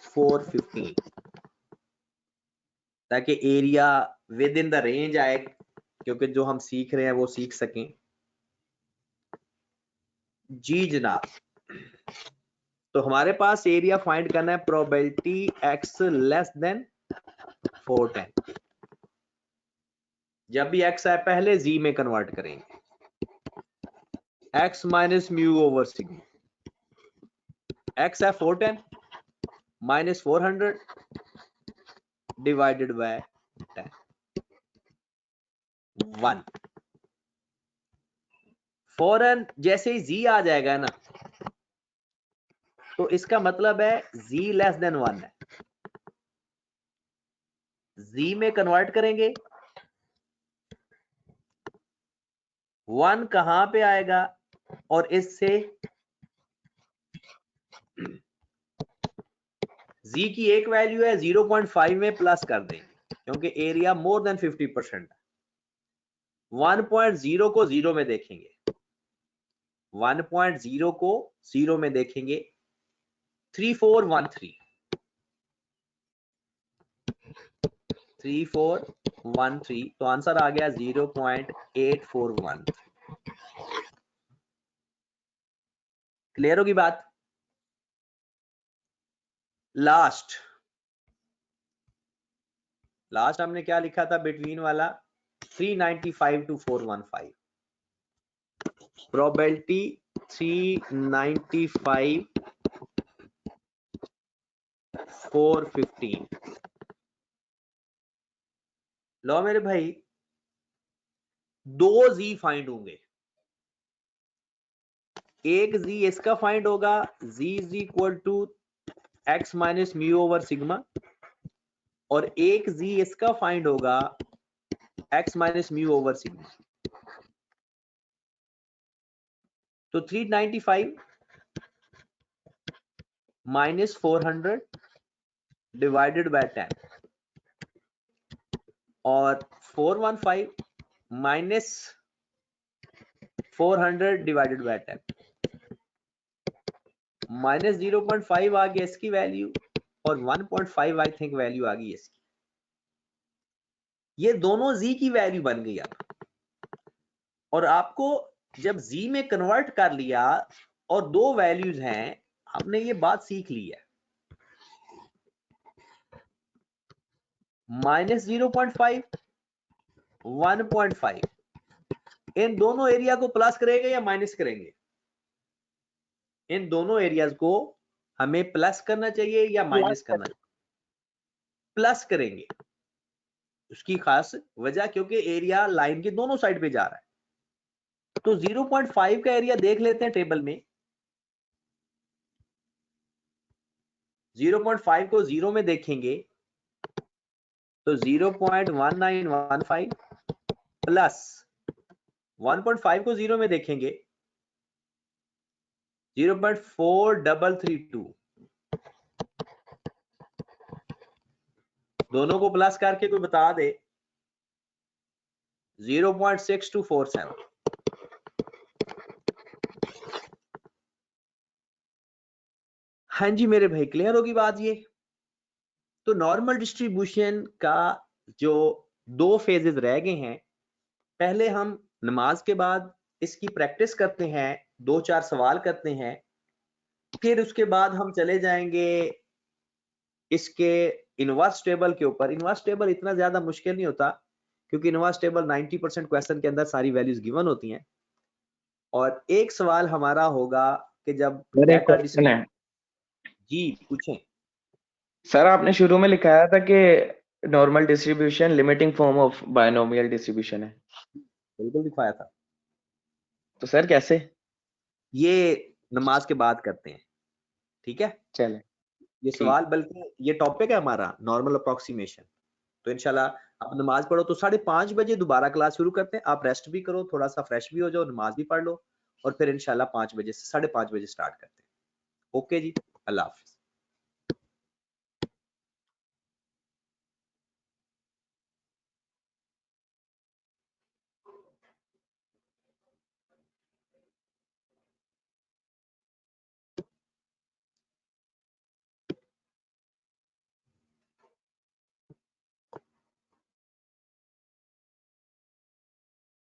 415, ताकि area with in the range आए, क्योंकि जो हम सीख रहे हैं वो सीख सकें। जी जनाब, तो हमारे पास एरिया फाइंड करना है, प्रोबेबिलिटी x लेस देन 410। जब भी x है पहले z में कन्वर्ट करेंगे, x minus mu over sigma. x है 410 माइनस 400 डिवाइडेड बाय 10, 1। फौरन जैसे ही z आ जाएगा ना तो इसका मतलब है z लेस देन 1 है। z में कन्वर्ट करेंगे, 1 कहां पे आएगा और इससे z की एक वैल्यू है 0.5 में प्लस कर देंगे क्योंकि एरिया मोर देन 50% है। 1.0 को 0 में देखेंगे, 1.0 को 0 में देखेंगे, 3413, 3413, तो आंसर आ गया 0.841। क्लियर होगी बात। लास्ट हमने क्या लिखा था बिटवीन वाला, 395 टू 415। प्रोबेबिलिटी 395 415। लो मेरे भाई, दो z फाइंड होंगे, एक z इसका फाइंड होगा, z is equal to x minus mu over sigma, और एक z इसका फाइंड होगा x minus mu over sigma. तो 395 माइनस 400 डिवाइडेड बाय 10 और 415 माइनस 400 डिवाइडेड बाय 10, माइनस 0.5 आ गया इसकी वैल्यू और 1.5 आई थिंक वैल्यू आ गई इसकी। ये दोनों z की वैल्यू बन गई अब। और आपको जब z में कन्वर्ट कर लिया और दो वैल्यूज हैं, आपने ये बात सीख ली है। माइनस 0.5 1.5, इन दोनों एरिया को प्लस करेंगे या माइनस करेंगे? इन दोनों एरियाज को हमें प्लस करना चाहिए या माइनस करना चाहिए? प्लस करेंगे। उसकी खास वजह क्योंकि एरिया लाइन के दोनों साइड पे जा रहा है। तो 0.5 का एरिया देख लेते हैं टेबल में। 0.5 को 0 में देखेंगे तो 0.1915 प्लस 1.5 को 0 में देखेंगे 0.4332। दोनों को प्लस करके कोई बता दे। 0.6247। हाँ जी मेरे भाई, क्लियर होगी बात ये? तो नॉर्मल डिस्ट्रीब्यूशन का जो 2 फेजेस रह गए हैं, पहले हम नमाज के बाद इसकी प्रैक्टिस करते हैं, 2-4 सवाल करते हैं, फिर उसके बाद हम चले जाएंगे इसके इनवर्स टेबल के ऊपर। इनवर्स टेबल इतना ज्यादा मुश्किल नहीं होता क्योंकि इनवर्स टेबल 90% क्वेश्चन के अंदर सारी वैल्यूज गिवन होती हैं। और एक सवाल हमारा होगा कि जब क्वेश्चन है जी पूछें सर, आपने शुरू में लिखाया था कि normal distribution limiting form of binomial distribution है। बिल्कुल दिखाया था। तो सर कैसे? ये नमाज के बाद करते हैं, ठीक है? चले ये सवाल बल्कि ये टॉपिक है हमारा नॉर्मल अप्रोक्सीमेशन। तो इंशाल्लाह आप नमाज पढ़ो तो 5:30 बजे दोबारा क्लास शुरू करते हैं। आप रेस्ट भी करो, थोड़ा सा फ्रेश भी हो जाओ, नमाज भी पढ़ लो और फिर इंशाल्लाह 5 बजे से 5:30 बजे स्टार्ट करते हैं। ओके जी, अल्लाह हाफिज।